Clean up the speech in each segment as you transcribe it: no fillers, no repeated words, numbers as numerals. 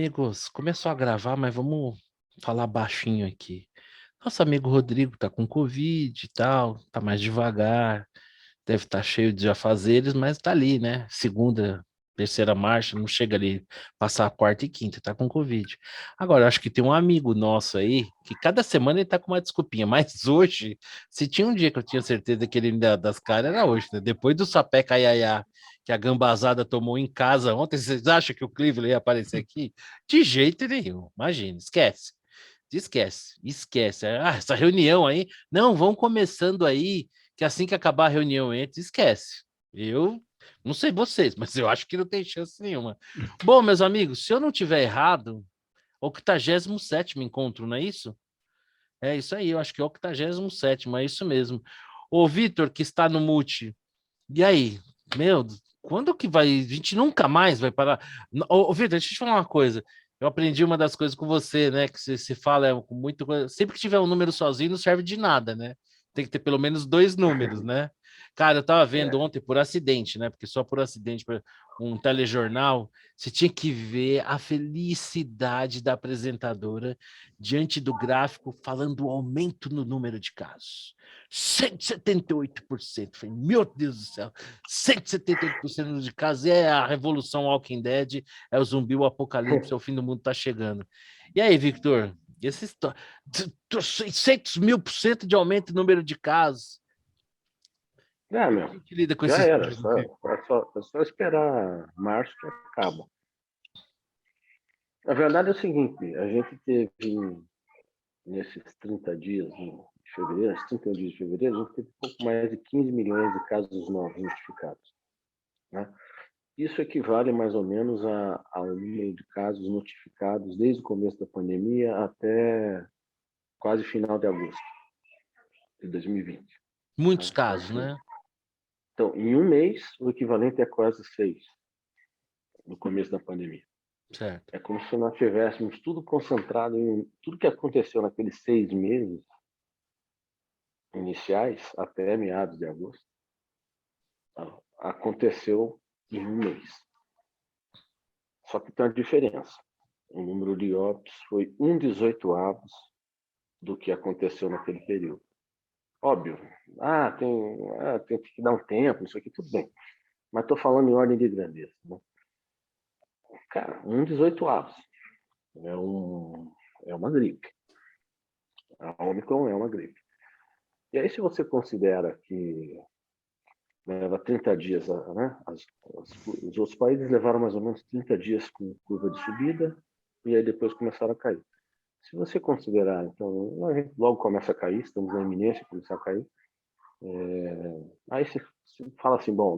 amigos, começou a gravar, mas vamos falar baixinho aqui. Nosso amigo Rodrigo tá com Covid e tal, tá mais devagar, deve estar cheio de afazeres, mas tá ali, né? Segunda, terceira marcha, não chega ali, passar a quarta e quinta, tá com Covid. Agora, eu acho que tem um amigo nosso aí, que cada semana ele tá com uma desculpinha, mas hoje, se tinha um dia que eu tinha certeza que ele me dá das caras, era hoje, né? Depois do sapé caiaiá que a gambazada tomou em casa ontem, vocês acham que o Cleveland ia aparecer aqui? De jeito nenhum, imagina, esquece. Esquece, esquece. Ah, essa reunião aí. Não, vão começando aí, que assim que acabar a reunião entre, esquece. Eu não sei vocês, mas eu acho que não tem chance nenhuma. Bom, meus amigos, se eu não tiver errado, 87º encontro, não é isso? É isso aí, eu acho que é 87º, é isso mesmo. Ô, Vitor, que está no mute, e aí? Meu, quando que vai? A gente nunca mais vai parar. Ô, Vitor, deixa eu te falar uma coisa. Eu aprendi uma das coisas com você, né? Que você se fala com muito coisa. Sempre que tiver um número sozinho, não serve de nada, né? Tem que ter pelo menos dois números, né? Cara, eu tava vendo É. ontem por acidente, né? Porque só por acidente, um telejornal, você tinha que ver a felicidade da apresentadora diante do gráfico falando o aumento no número de casos. 178%. Falei, meu Deus do céu, 178% de casos é a revolução Walking Dead, é o zumbi, o apocalipse, é o fim do mundo tá chegando. E aí, Victor, essa história, 600.000% de aumento no número de casos. Meu, A gente lida com já esses era. números. É só esperar março que acaba. A verdade é o seguinte, a gente teve, nesses 30 dias de fevereiro, esses 31 dias de fevereiro, a gente teve pouco mais de 15 milhões de casos novos notificados. Né? Isso equivale mais ou menos ao número de casos notificados desde o começo da pandemia até quase final de agosto de 2020. Muitos Né? Então, casos, assim, né? então, em um mês, o equivalente é quase 6 no começo da pandemia. Certo. É como se nós tivéssemos tudo concentrado em tudo que aconteceu naqueles 6 meses iniciais, até meados de agosto, aconteceu em um mês. Só que tem uma diferença. O número de óbitos foi 1/18 do que aconteceu naquele período. Óbvio, tem que dar um tempo, isso aqui tudo bem. Mas estou falando em ordem de grandeza. Né? Cara, 1/18. É uma gripe. A Omicron é uma gripe. E aí, se você considera que leva 30 dias, né? Os outros países levaram mais ou menos 30 dias com curva de subida e aí depois começaram a cair. Se você considerar, então, a gente logo começa a cair, estamos na iminência de começar a cair. Aí você fala assim, bom,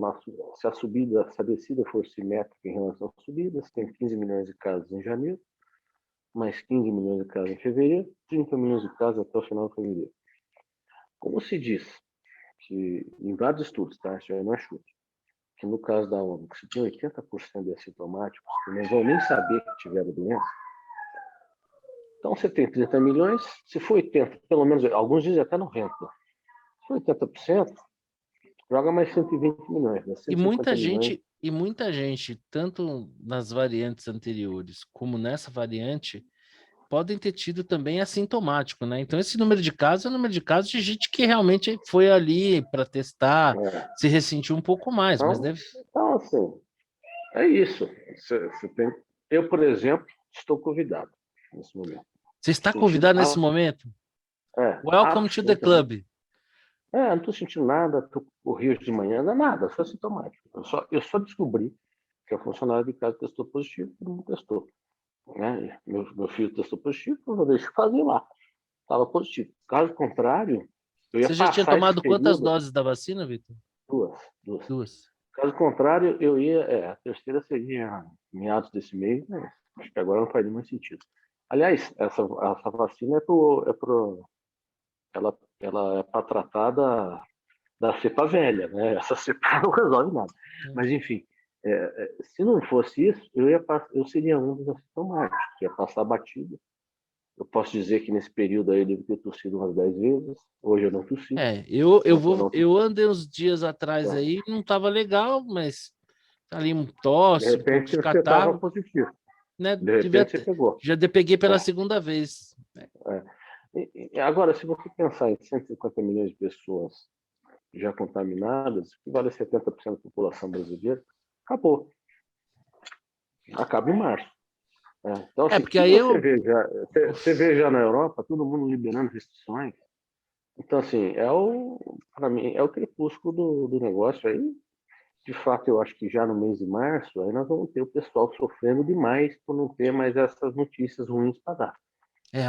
se a subida, se a descida for simétrica em relação à subida, você tem 15 milhões de casos em janeiro, mais 15 milhões de casos em fevereiro, 30 milhões de casos até o final de fevereiro. Como se diz que em vários estudos, tá? Isso aí não é chute, que no caso da ONU, que se tem 80% de assintomáticos que não vão nem saber que tiveram doença, então você tem 30 milhões, se for 80, pelo menos, alguns dizem até 90, se for 80%, joga mais 120 milhões, né? E 150 milhões. muita gente, tanto nas variantes anteriores como nessa variante, podem ter tido também assintomático, né? Então, esse número de casos é o número de casos de gente que realmente foi ali para testar, É. se ressentiu um pouco mais, mas Então, deve. então, assim, é isso. Você tem... Eu, por exemplo, estou convidado nesse momento. Você está Sentindo convidado nesse momento? Welcome to the absolutamente. club. Não estou sentindo nada, estou com rios de manhã, não é nada, só sintomático. Eu só descobri que a funcionária de casa testou positivo, todo mundo testou. Né? Meu filho testou positivo, eu deixo fazer lá. Estava positivo. Caso contrário, eu ia Você já tinha passar esse tomado quantas período, doses da vacina, Vitor? duas, duas. Duas. Caso contrário, a terceira seria meados desse mês, mas acho que agora não faz nenhum sentido. Aliás, essa vacina ela é para tratar da cepa velha, né? Essa cepa não resolve nada. Mas, enfim, se não fosse isso, eu seria um dos assintomáticos, ia passar batido. Eu posso dizer que nesse período aí eu devo ter tossido umas 10 vezes. Hoje eu não tossi. Ontem eu não tossi. Eu andei uns dias atrás aí, não estava legal, mas ali um De tosse, um pouco repente de você estava catarro. positivo. né? De repente você pegou. Já peguei pela É. segunda vez. É. E agora, se você pensar em 150 milhões de pessoas já contaminadas, que vale 70% da população brasileira, acabou. Acaba em março. Então, assim, o Porque que aí você vê já na Europa, todo mundo liberando restrições. Então, assim, para mim, é o crepúsculo do negócio aí. De fato, eu acho que já no mês de março, aí nós vamos ter o pessoal sofrendo demais por não ter mais essas notícias ruins para dar.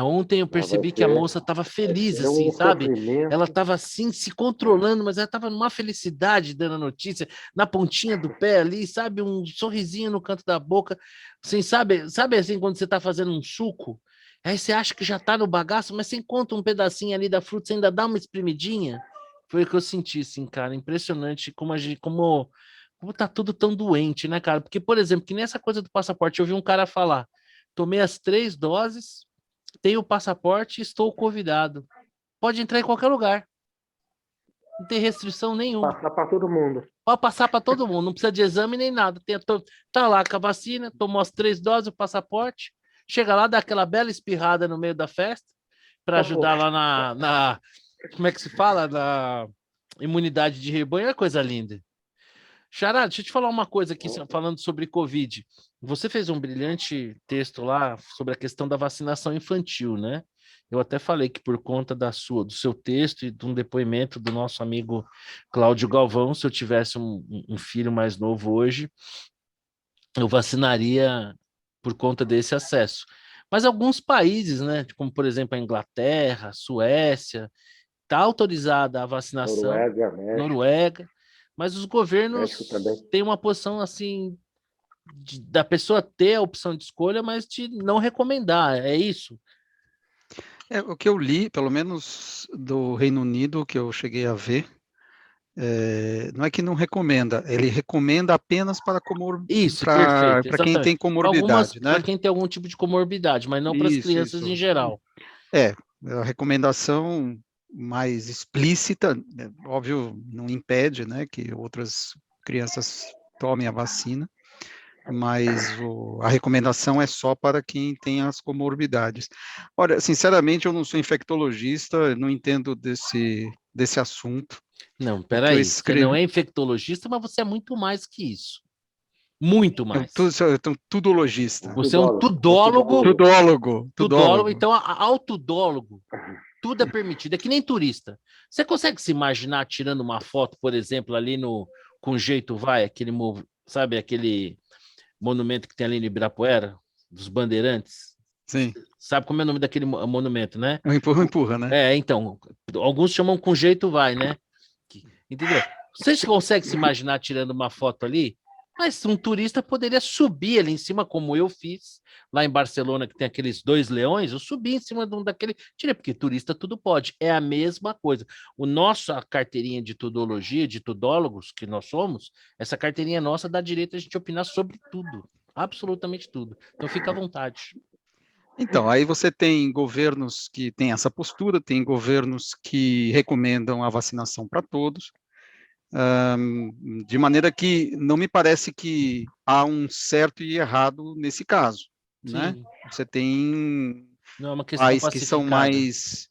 Ontem eu Vai percebi que a ser, moça estava vai feliz, ser assim, um sabe? sofrimento. Ela estava assim, se controlando, mas ela estava numa felicidade dando a notícia, na pontinha do pé ali, sabe? Um sorrisinho no canto da boca, assim, sabe assim, quando você está fazendo um suco, aí você acha que já está no bagaço, mas você encontra um pedacinho ali da fruta, você ainda dá uma espremidinha. Foi o que eu senti, assim, cara, impressionante como tá tudo tão doente, né, cara? Porque, por exemplo, que nessa coisa do passaporte, eu vi um cara falar, tomei as 3 doses, tenho o passaporte, estou convidado. Pode entrar em qualquer lugar. Não tem restrição nenhuma. Passar para todo mundo. Pode passar para todo mundo, não precisa de exame nem nada. Tá lá com a vacina, tomou as 3 doses, o passaporte, chega lá, dá aquela bela espirrada no meio da festa para Acabou. ajudar lá como é que se fala? Na imunidade de rebanho, é coisa linda. Xará, deixa eu te falar uma coisa aqui, falando sobre Covid. Você fez um brilhante texto lá sobre a questão da vacinação infantil, né? Eu até falei que por conta do seu texto e de um depoimento do nosso amigo Cláudio Galvão, se eu tivesse um filho mais novo hoje, eu vacinaria por conta desse acesso. Mas alguns países, né, como por exemplo a Inglaterra, a Suécia, está autorizada a vacinação, Noruega, México. Noruega, mas os México também. governos têm uma posição assim da pessoa ter a opção de escolha, mas de não recomendar, é isso? O que eu li, pelo menos do Reino Unido, que eu cheguei a ver, não é que não recomenda, ele recomenda apenas Isso, perfeito, quem tem exatamente. comorbidade, Para né? quem tem algum tipo de comorbidade, mas não para as Isso, crianças em isso. geral. É, a recomendação mais explícita, óbvio, não impede, né, que outras crianças tomem a vacina, mas a recomendação é só para quem tem as comorbidades. Olha, sinceramente, eu não sou infectologista, não entendo desse assunto. Não, O que eu peraí, você não escrevi, é infectologista, mas você é muito mais que isso. Muito mais. eu tô tudologista, Você é um É tudólogo, tudólogo, tudólogo. então ao tudólogo, tudo é permitido, é que nem turista. Você consegue se imaginar tirando uma foto, por exemplo, ali no Com Jeito Vai, sabe, aquele monumento que tem ali no Ibirapuera, dos Bandeirantes? Sim, Sabe como é o nome daquele monumento, né? empurra, né? Então, alguns chamam Com Jeito Vai, né? Entendeu? Você consegue se imaginar tirando uma foto ali? Mas um turista poderia subir ali em cima, como eu fiz lá em Barcelona, que tem aqueles 2 leões. Eu subi em cima de um daquele. Tirei, porque turista tudo pode. É a mesma coisa. A carteirinha de tudologia, de tudólogos que nós somos, essa carteirinha nossa dá direito a gente opinar sobre tudo. Absolutamente tudo. Então fica à vontade. Então, aí você tem governos que têm essa postura, tem governos que recomendam a vacinação para todos, de maneira que não me parece que há um certo e errado nesse caso, né? Sim, Você tem não é uma questão pais que são pacificada. mais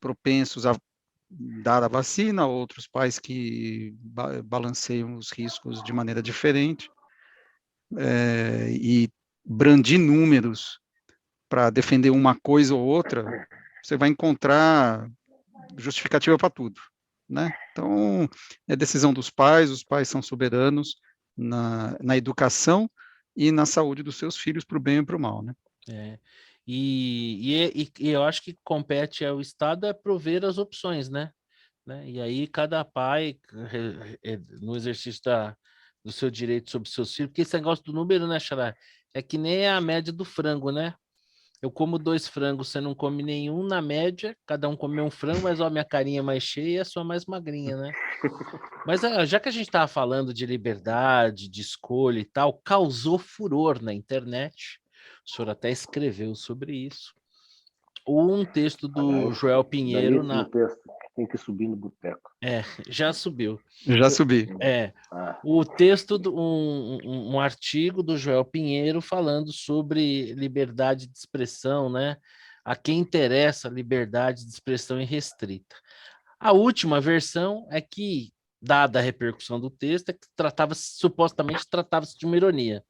propensos a dar a vacina, outros pais que balanceiam os riscos de maneira diferente, e brandir números para defender uma coisa ou outra, você vai encontrar justificativa para tudo, né? Então, é decisão dos pais, os pais são soberanos na educação e na saúde dos seus filhos, para o bem e para o mal, né? É. E eu acho que compete ao Estado prover as opções, né? E aí cada pai, no exercício do seu direito sobre seus filhos, porque esse negócio do número, né, Xará? É que nem a média do frango, né? Eu como 2 frangos, você não come nenhum, na média, cada um come um frango, mas ó, minha carinha é mais cheia e a sua mais magrinha, né? Mas já que a gente estava falando de liberdade, de escolha e tal, causou furor na internet. O senhor até escreveu sobre isso. Um texto do Aliás, Joel Pinheiro belíssimo texto. tem que subir no boteco. Já subiu. Já subi. O texto, um artigo do Joel Pinheiro falando sobre liberdade de expressão, né? A quem interessa a liberdade de expressão irrestrita. A última versão é que, dada a repercussão do texto, é que supostamente tratava-se de uma ironia.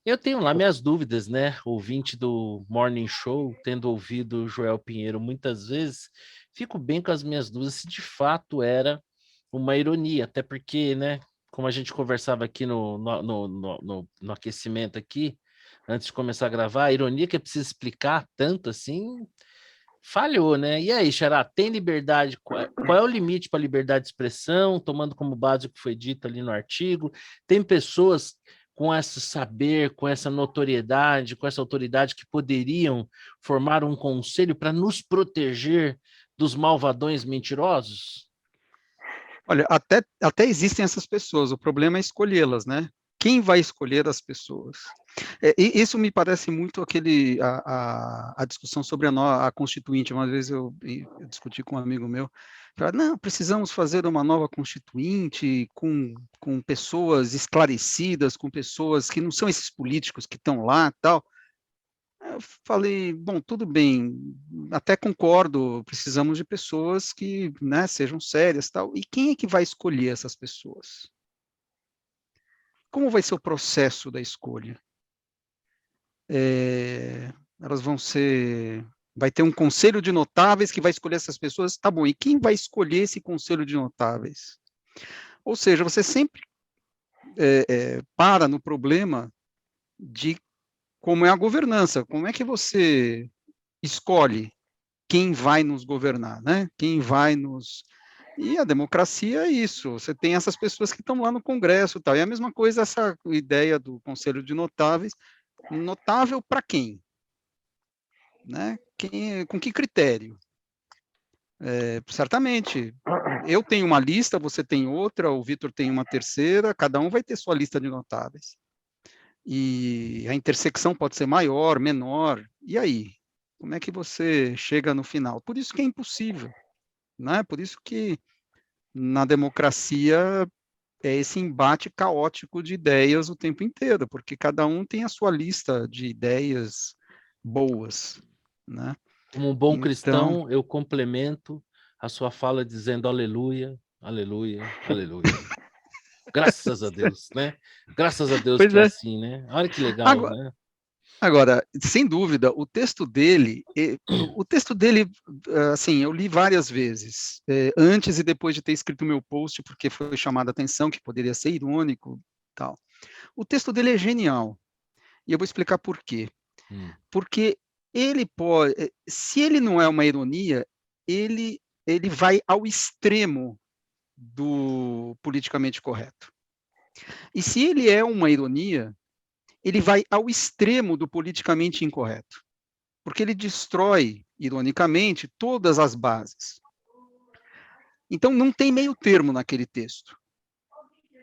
Eu tenho lá minhas dúvidas, né? Ouvinte do Morning Show, tendo ouvido o Joel Pinheiro muitas vezes, fico bem com as minhas dúvidas se de fato era uma ironia, até porque, né? Como a gente conversava aqui no aquecimento aqui, antes de começar a gravar, a ironia que é preciso explicar tanto assim, falhou, né? E aí, Xará, tem liberdade? Qual é o limite para a liberdade de expressão, tomando como base o que foi dito ali no artigo? Tem pessoas com esse saber, com essa notoriedade, com essa autoridade que poderiam formar um conselho para nos proteger dos malvadões mentirosos? Olha, até existem essas pessoas, o problema é escolhê-las, né? Quem vai escolher as pessoas? E isso me parece muito a discussão sobre a Constituinte. Uma vez eu discuti com um amigo meu, falei, não, precisamos fazer uma nova Constituinte com pessoas esclarecidas, com pessoas que não são esses políticos que estão lá, tal. Eu falei, bom, tudo bem, até concordo, precisamos de pessoas que, né, sejam sérias, tal. E quem é que vai escolher essas pessoas? Como vai ser o processo da escolha? Elas vai ter um conselho de notáveis que vai escolher essas pessoas, tá bom, e quem vai escolher esse conselho de notáveis? Ou seja, você sempre para no problema de como é a governança, como é que você escolhe quem vai nos governar, né? Quem vai nos... E a democracia é isso, você tem essas pessoas que estão lá no Congresso e tal, e a mesma coisa essa ideia do Conselho de Notáveis, notável para quem? Né? Com que critério? Certamente, eu tenho uma lista, você tem outra, o Vitor tem uma terceira, cada um vai ter sua lista de notáveis. E a intersecção pode ser maior, menor, e aí? Como é que você chega no final? Por isso que é impossível, né? Por isso que na democracia é esse embate caótico de ideias o tempo inteiro, porque cada um tem a sua lista de ideias boas, né? Como um bom Então, cristão, eu complemento a sua fala dizendo aleluia, aleluia, aleluia. Graças a Deus, né? Graças a Deus pois que é é. assim, né? Olha que legal, né? Agora, sem dúvida, o texto dele, assim, eu li várias vezes, antes e depois de ter escrito o meu post, porque foi chamada a atenção que poderia ser irônico, tal. O texto dele é genial, e eu vou explicar por quê. Porque ele pode, se ele não é uma ironia, ele vai ao extremo do politicamente correto. E se ele é uma ironia, ele vai ao extremo do politicamente incorreto, porque ele destrói, ironicamente, todas as bases. Então, não tem meio termo naquele texto.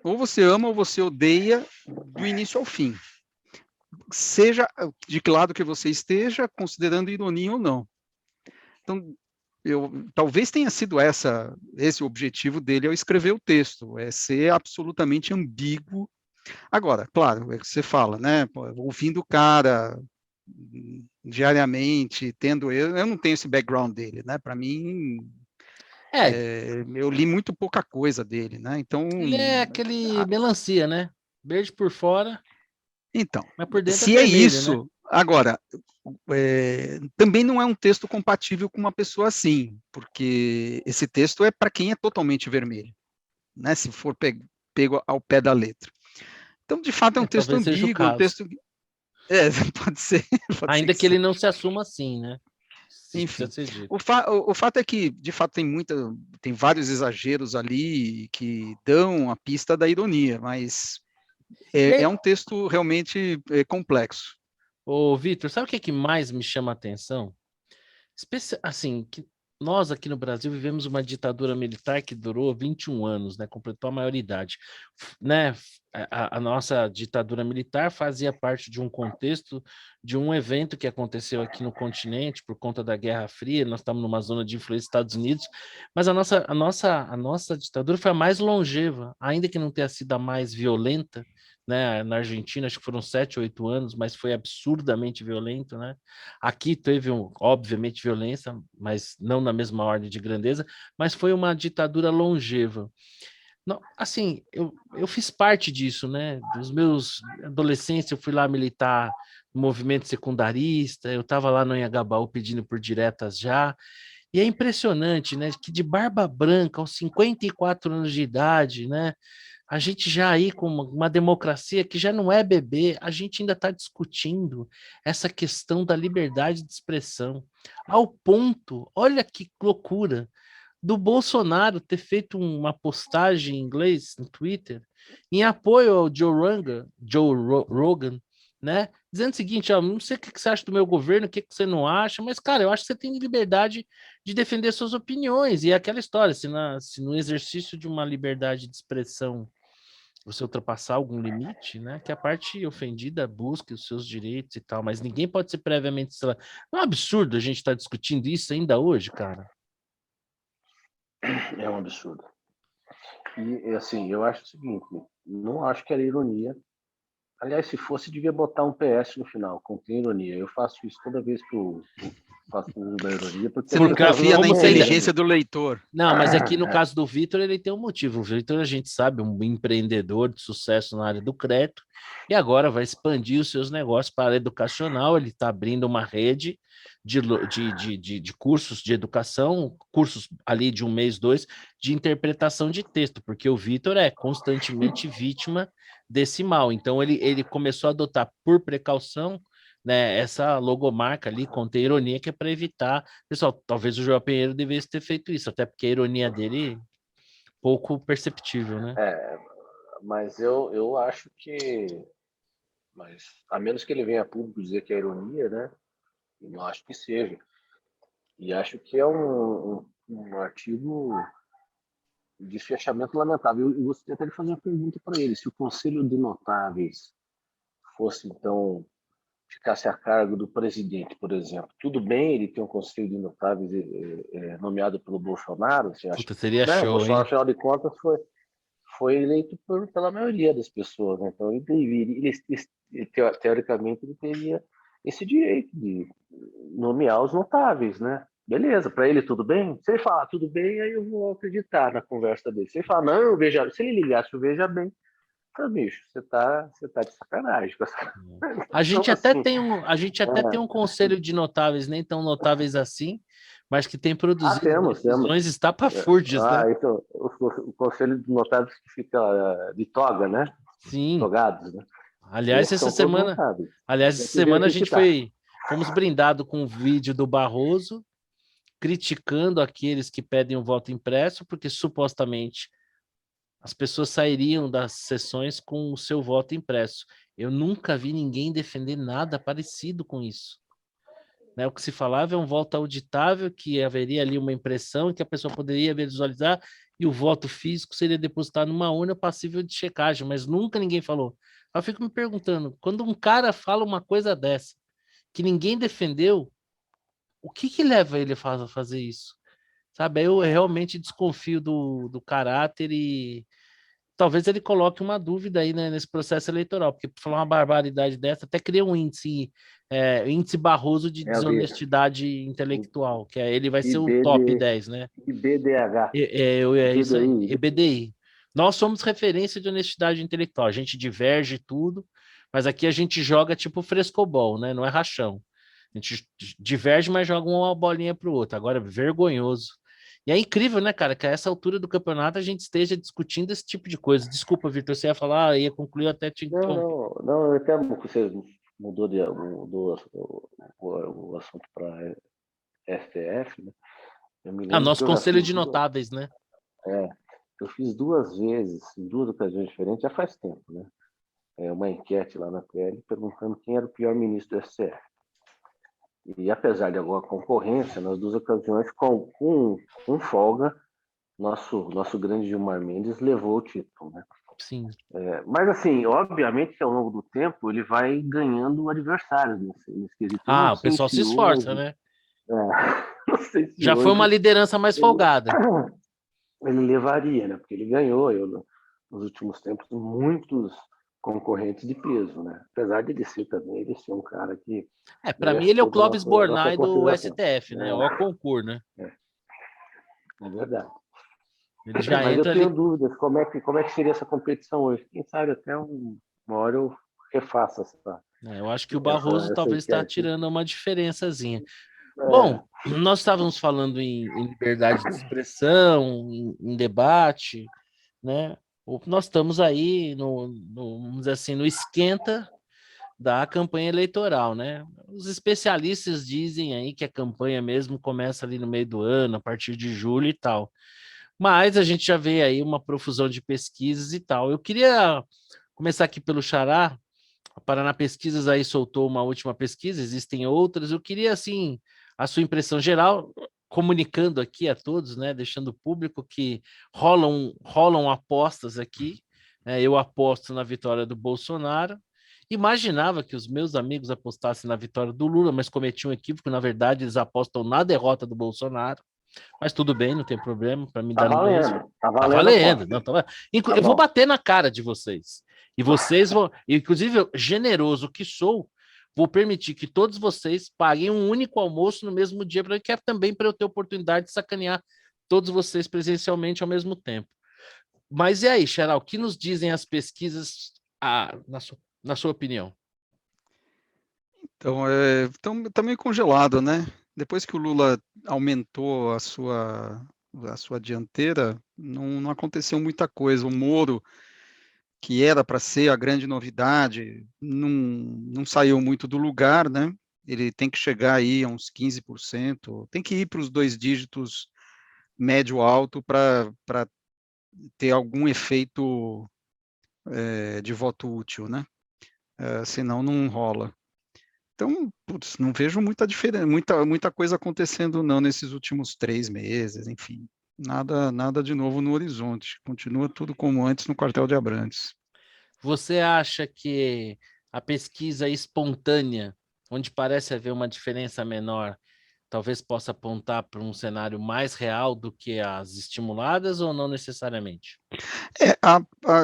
Ou você ama ou você odeia do início ao fim. Seja de que lado que você esteja, considerando ironia ou não. Então, talvez tenha sido esse o objetivo dele ao escrever o texto, é ser absolutamente ambíguo. Agora, claro, é o que você fala, né? Ouvindo o cara diariamente, eu não tenho esse background dele, né? Para mim, eu li muito pouca coisa dele, né? Então, ele é aquele melancia, né? Verde por fora, mas por dentro é se é vermelho, né? isso, agora, também não é um texto compatível com uma pessoa assim, porque esse texto é para quem é totalmente vermelho, né? Se for pego ao pé da letra. Então, de fato, é um texto Talvez seja o ambíguo, é um caso. texto... pode ser. Ainda que ele não se assuma assim, né? Enfim, o fato é que, de fato, tem vários exageros ali que dão a pista da ironia, mas é um texto realmente complexo. Ô, Vitor, sabe o que mais me chama a atenção? Assim, que nós aqui no Brasil vivemos uma ditadura militar que durou 21 anos, né? Completou a maioridade, né? A nossa ditadura militar fazia parte de um contexto de um evento que aconteceu aqui no continente por conta da Guerra Fria. Nós estamos numa zona de influência dos Estados Unidos, mas a nossa ditadura foi a mais longeva, ainda que não tenha sido a mais violenta, né? Na Argentina, acho que foram 7, 8 anos, mas foi absurdamente violento, né? Aqui teve, obviamente, violência, mas não na mesma ordem de grandeza, mas foi uma ditadura longeva. Não, assim, eu fiz parte disso, né? Dos meus adolescentes, eu fui lá militar no movimento secundarista, eu estava lá no Anhangabaú pedindo por diretas já, e é impressionante, né? Que de barba branca, aos 54 anos de idade, né? A gente já aí com uma democracia que já não é bebê, a gente ainda está discutindo essa questão da liberdade de expressão, ao ponto, olha que loucura, do Bolsonaro ter feito uma postagem em inglês no Twitter em apoio ao Joe Rogan, né? Dizendo o seguinte, ó, não sei o que você acha do meu governo, o que você não acha, mas, cara, eu acho que você tem liberdade de defender suas opiniões. E é aquela história, se no exercício de uma liberdade de expressão você ultrapassar algum limite, né? Que a parte ofendida busque os seus direitos e tal, mas ninguém pode ser previamente, sei lá. Não é um absurdo a gente estar discutindo isso ainda hoje, cara. É um absurdo. E assim, eu acho o seguinte, não acho que era ironia. Aliás, se fosse, devia botar um PS no final, contém ironia. Eu faço isso toda vez que eu faço uso da ironia, porque Você as não pessoas confia não na Como seria? inteligência entendem. do leitor. Não, mas aqui no caso do Vitor, ele tem um motivo. O Vitor, a gente sabe, um empreendedor de sucesso na área do crédito, e agora vai expandir os seus negócios para a área educacional. Ele está abrindo uma rede de cursos de educação, cursos ali de um mês, dois, de interpretação de texto, porque o Vitor é constantemente vítima desse mal. Então, ele começou a adotar, por precaução, né, essa logomarca ali, contém ironia, que é para evitar. Pessoal, talvez o João Pinheiro devesse ter feito isso, até porque a ironia dele pouco perceptível, né? É, mas eu acho que, mas a menos que ele venha a público dizer que é ironia, né? Eu não acho que seja. E acho que é um artigo de fechamento lamentável. Eu gostaria até de fazer uma pergunta para ele. Se o Conselho de Notáveis fosse, então, ficasse a cargo do presidente, por exemplo, tudo bem ele ter um Conselho de Notáveis nomeado pelo Bolsonaro? Você acha Puta, que, seria né? O show, Bolsonaro, hein? afinal de contas, foi eleito pela maioria das pessoas, né? Então, ele deveria, teoricamente, ele teria esse direito de nomear os notáveis, né? Beleza, para ele tudo bem? Se ele falar tudo bem, aí eu vou acreditar na conversa dele. Se ele falar, não, veja, se ele ligasse o Veja Bem, então, bicho, você tá de sacanagem com essa. A Então, gente até assim, tem um, a gente até tem um conselho de notáveis, nem tão notáveis assim, mas que tem produzido temos. decisões estapafúrdias, né? Então, o Conselho de Notáveis que fica de toga, né? Sim. Togados, né? Aliás, Esses essa são todos semana, notáveis. aliás, Tem essa que ver o semana a que que gente tá. fomos brindados com um vídeo do Barroso criticando aqueles que pedem o voto impresso, porque supostamente as pessoas sairiam das sessões com o seu voto impresso. Eu nunca vi ninguém defender nada parecido com isso. Né? O que se falava é um voto auditável, que haveria ali uma impressão que a pessoa poderia visualizar e o voto físico seria depositado numa urna passível de checagem, mas nunca ninguém falou. Eu fico me perguntando, quando um cara fala uma coisa dessa, que ninguém defendeu, o que leva ele a fazer isso? Sabe, eu realmente desconfio do caráter e talvez ele coloque uma dúvida aí, né, nesse processo eleitoral, porque por falar uma barbaridade dessa, até cria um índice Barroso de É a ver. desonestidade O intelectual, que é, ele vai ser o top IBD, 10, né? IBDH, É isso aí, IBDI. EBDI. Nós somos referência de honestidade intelectual, a gente diverge tudo, mas aqui a gente joga tipo frescobol, né? Não é rachão. A gente diverge, mas joga uma bolinha pro outro. Agora, vergonhoso. E é incrível, né, cara, que a essa altura do campeonato a gente esteja discutindo esse tipo de coisa. Desculpa, Vitor, você ia falar, ia concluir, eu até te Não, interrompi. não, não, eu até você mudou o assunto para STF, né? Eu me Ah, lembro que nosso eu já conselho fiz de notáveis, né? é, eu fiz 2 vezes, em 2 ocasiões diferentes, já faz tempo, né? Uma enquete lá na PL perguntando quem era o pior ministro do STF. E apesar de alguma concorrência, nas duas ocasiões, com folga, nosso grande Gilmar Mendes levou o título, né? Sim. Mas assim, obviamente que ao longo do tempo ele vai ganhando adversários nesse quesito. Eu não Ah, o sei pessoal se se esforça, hoje, né? é, não sei se Já foi uma hoje liderança mais ele, folgada. ele levaria, né? Porque ele ganhou, nos últimos tempos, muitos concorrentes de peso, né? Apesar de ele ser um cara que Para mim merece ele é o toda a Clóvis nossa Bornai do consideração. STF, né? O concurso, né? É verdade. Ele já Mas eu entra tenho ali. dúvidas como é que seria essa competição hoje. Quem sabe até uma hora eu refaça Eu acho que o essa, Barroso essa talvez está enquete. tirando uma diferençazinha. É, Bom, nós estávamos falando em liberdade de expressão, em debate, né? Nós estamos aí vamos dizer assim, no esquenta da campanha eleitoral, né? Os especialistas dizem aí que a campanha mesmo começa ali no meio do ano, a partir de julho e tal. Mas a gente já vê aí uma profusão de pesquisas e tal. Eu queria começar aqui pelo Xará. A Paraná Pesquisas aí soltou uma última pesquisa, existem outras. Eu queria, assim, a sua impressão geral, comunicando aqui a todos, né, deixando público que rolam apostas aqui. Né, eu aposto na vitória do Bolsonaro. Imaginava que os meus amigos apostassem na vitória do Lula, mas cometi um equívoco. Na verdade, eles apostam na derrota do Bolsonaro. Mas tudo bem, não tem problema, para me tá dar no mesmo. valendo. Tá Tá valendo a valendo, aposta. não, tá valendo. Tá Eu vou bom. bater na cara de vocês. E vocês vão, inclusive, eu, generoso que sou, vou permitir que todos vocês paguem um único almoço no mesmo dia, que é também para eu ter oportunidade de sacanear todos vocês presencialmente ao mesmo tempo. Mas e aí, Xaral, o que nos dizem as pesquisas, na sua opinião? Então, tá meio congelado, né? Depois que o Lula aumentou a sua dianteira, não aconteceu muita coisa. O Moro, que era para ser a grande novidade, não saiu muito do lugar, né? Ele tem que chegar aí a uns 15%, tem que ir para os 2 dígitos médio-alto para ter algum efeito de voto útil, né? Senão não rola. Então, putz, não vejo muita diferença, muita coisa acontecendo não nesses últimos 3 meses, enfim. Nada de novo no horizonte. Continua tudo como antes no quartel de Abrantes. Você acha que a pesquisa espontânea, onde parece haver uma diferença menor, talvez possa apontar para um cenário mais real do que as estimuladas ou não necessariamente?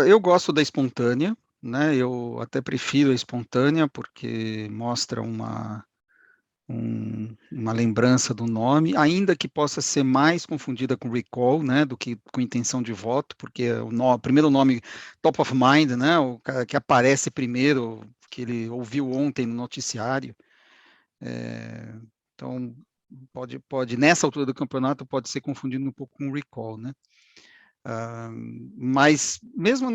Eu gosto da espontânea, né? Eu até prefiro a espontânea porque mostra uma lembrança do nome, ainda que possa ser mais confundida com recall, né, do que com intenção de voto, porque o primeiro nome top of mind, né, o cara que aparece primeiro, que ele ouviu ontem no noticiário. Então, pode, nessa altura do campeonato, pode ser confundido um pouco com recall, né? Mas mesmo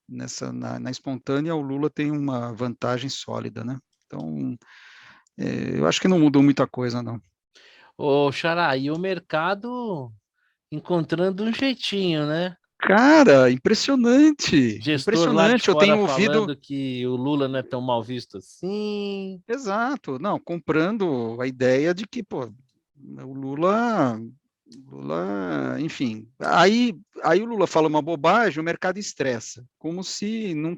na espontânea, o Lula tem uma vantagem sólida, né? Então, eu acho que não mudou muita coisa, não. Ô, Xará, e o mercado encontrando um jeitinho, né? Cara, impressionante, Gestor lá de impressionante. Eu fora tenho ouvido, falando que o Lula não é tão mal visto assim. exato, não, comprando a ideia de que, pô, o Lula, enfim. Aí o Lula fala uma bobagem, o mercado estressa, como se não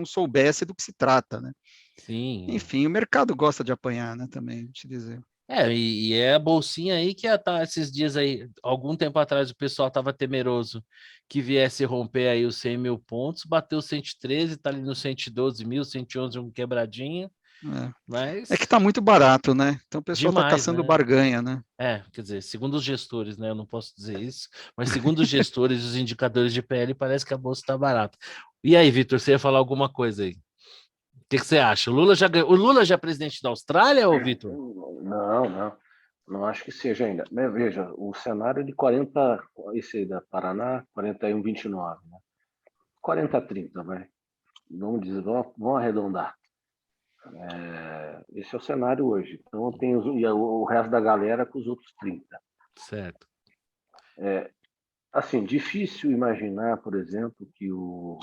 soubesse do que se trata, né? Sim. Enfim, o mercado gosta de apanhar, né? Também, te dizer. E é a bolsinha aí que tá esses dias aí, algum tempo atrás o pessoal estava temeroso que viesse romper aí os 100 mil pontos, bateu 113, tá ali no 112 mil, 111 um quebradinha, É que mas tá muito barato, né? Então o pessoal tá demais, caçando né? barganha, né? Quer dizer, segundo os gestores, né? Eu não posso dizer isso, mas segundo os gestores e os indicadores de PL, parece que a bolsa está barata. E aí, Vitor, você ia falar alguma coisa aí? O que você acha? O Lula já é presidente da Austrália, ou Vitor? Não, não. Não acho que seja ainda. Mas veja, o cenário de 40, esse aí da Paraná, 41,29, né? 40,30, vai. Vamos dizer, vamos arredondar. Esse é o cenário hoje. Então tem o resto da galera com os outros 30. Certo. Assim, difícil imaginar, por exemplo, que o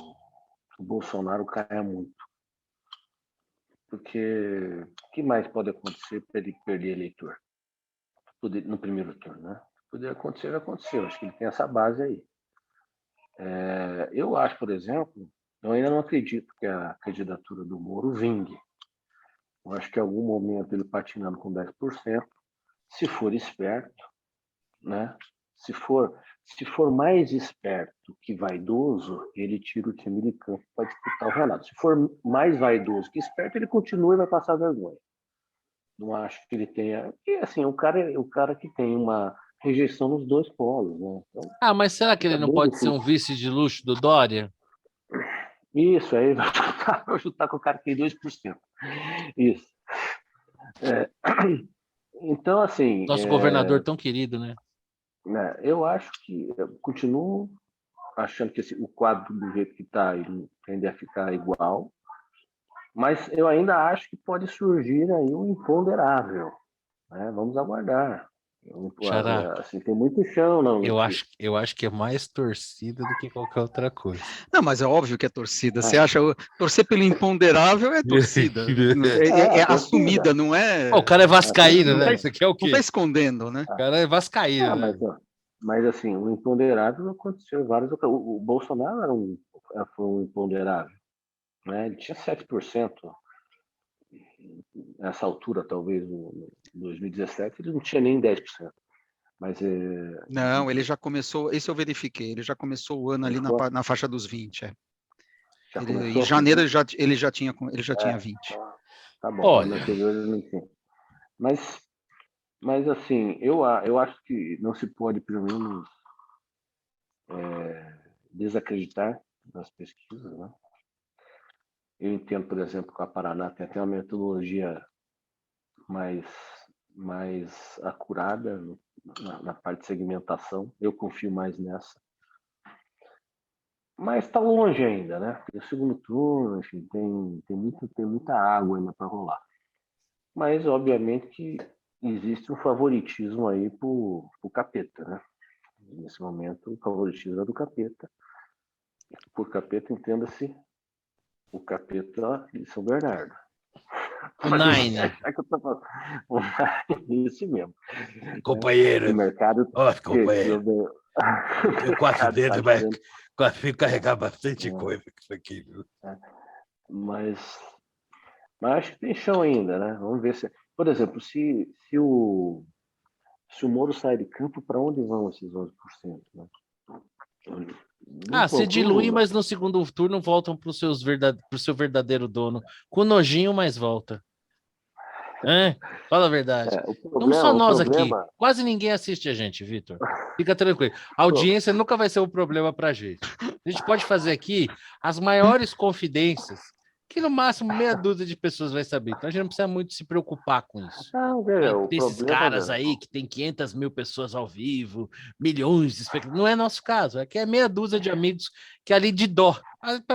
Bolsonaro caia muito. Porque o que mais pode acontecer para ele perder eleitor no primeiro turno, né? Poder acontecer, vai acontecer. Eu acho que ele tem essa base aí. Eu acho, por exemplo, eu ainda não acredito que a candidatura do Moro vingue. Eu acho que em algum momento ele patinando com 10%, se for esperto, né? Se for mais esperto que vaidoso, ele tira o time de campo para disputar o Renato. Se for mais vaidoso que esperto, ele continua e vai passar vergonha. Não acho que ele tenha. E assim, o cara que tem uma rejeição nos dois polos, né? Então, Mas será que ele fica não bem pode ser difícil. um vice de luxo do Dória? Isso, aí vai chutar com o cara que tem 2%. Isso. Então, assim. Nosso governador tão querido, né? Eu acho que. Eu continuo achando que o quadro do jeito que está tende a ficar igual, mas eu ainda acho que pode surgir aí um imponderável, né? Vamos aguardar. Xará, Assim, tem muito chão na notícia. eu acho que é mais torcida do que qualquer outra coisa. Não, mas é óbvio que é torcida. Você acha torcer pelo imponderável é torcida. É torcida. assumida, não é. O cara é vascaíno, Não né? tá, Isso aqui é o não quê? tá escondendo, né? O cara é vascaíno, né? Mas assim, o imponderável aconteceu em várias ocasiões. O Bolsonaro foi um imponderável, né? Ele tinha 7%. Nessa altura, talvez, em 2017, ele não tinha nem 10%. Mas Não, ele já começou, esse eu verifiquei, ele já começou o ano ali na faixa dos 20. Em janeiro ele já tinha 20. Tá bom, Olha, no anterior ele não tinha. Mas assim, eu acho que não se pode, pelo menos, desacreditar nas pesquisas, né? Eu entendo, por exemplo, que a Paraná tem até uma metodologia mais acurada na parte de segmentação. Eu confio mais nessa. Mas está longe ainda, né? Tem o segundo turno, enfim, tem muita água ainda para rolar. Mas, obviamente, que existe um favoritismo aí pro capeta, né? Nesse momento, o favoritismo é do capeta. Por capeta, entenda-se o capeta de São Bernardo. o Nine. Que eu tô falando. Isso mesmo. Companheiro. O mercado. Companheiro. Eu quatro dedos, mas fico carregar bastante coisa com isso aqui, viu? Mas acho que tem chão ainda, né? Vamos ver se. Por exemplo, se o Moro sai de campo, para onde vão esses 11%? Né? Se dilui, mas no segundo turno voltam para o seu verdadeiro dono. Com nojinho, mas volta. Fala a verdade. Não só nós aqui. Quase ninguém assiste a gente, Vitor. Fica tranquilo. A audiência nunca vai ser um problema para a gente. A gente pode fazer aqui as maiores confidências, que no máximo meia dúzia de pessoas vai saber. Então a gente não precisa muito se preocupar com isso. Tem esses caras aí que tem 500 mil pessoas ao vivo, milhões de espectadores. Não é nosso caso. Aqui é meia dúzia de amigos que ali de dó.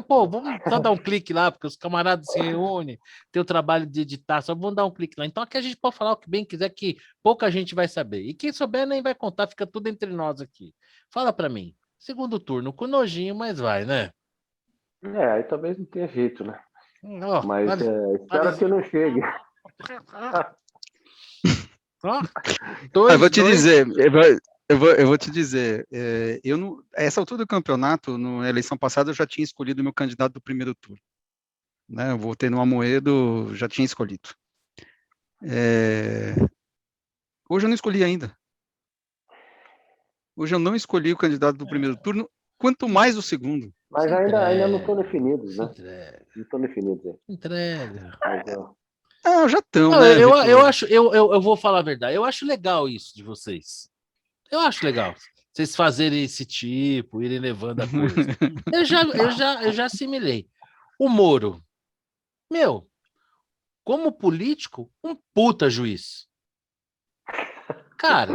Pô, vamos só dar um clique lá, porque os camaradas se reúnem, tem o trabalho de editar, só vamos dar um clique lá. Então aqui a gente pode falar o que bem quiser, que pouca gente vai saber. E quem souber nem vai contar, fica tudo entre nós aqui. Fala para mim. Segundo turno, com nojinho, mas vai, né? Aí talvez não tenha jeito, né? Mas espero que não chegue. Eu vou te dizer, eu vou te dizer, essa altura do campeonato, na eleição passada, eu já tinha escolhido o meu candidato do primeiro turno. Né? Eu votei no Amoedo, já tinha escolhido. Hoje eu não escolhi ainda. Hoje eu não escolhi o candidato do primeiro turno, quanto mais o segundo. Mas ainda não estão definidos, né? Não estão definidos aí. Entrega. Já estão, né? Eu vou falar a verdade. Eu acho legal isso de vocês. Eu acho legal. Vocês fazerem esse tipo, irem levando a coisa. Eu já assimilei. O Moro, como político, um puta juiz. Cara,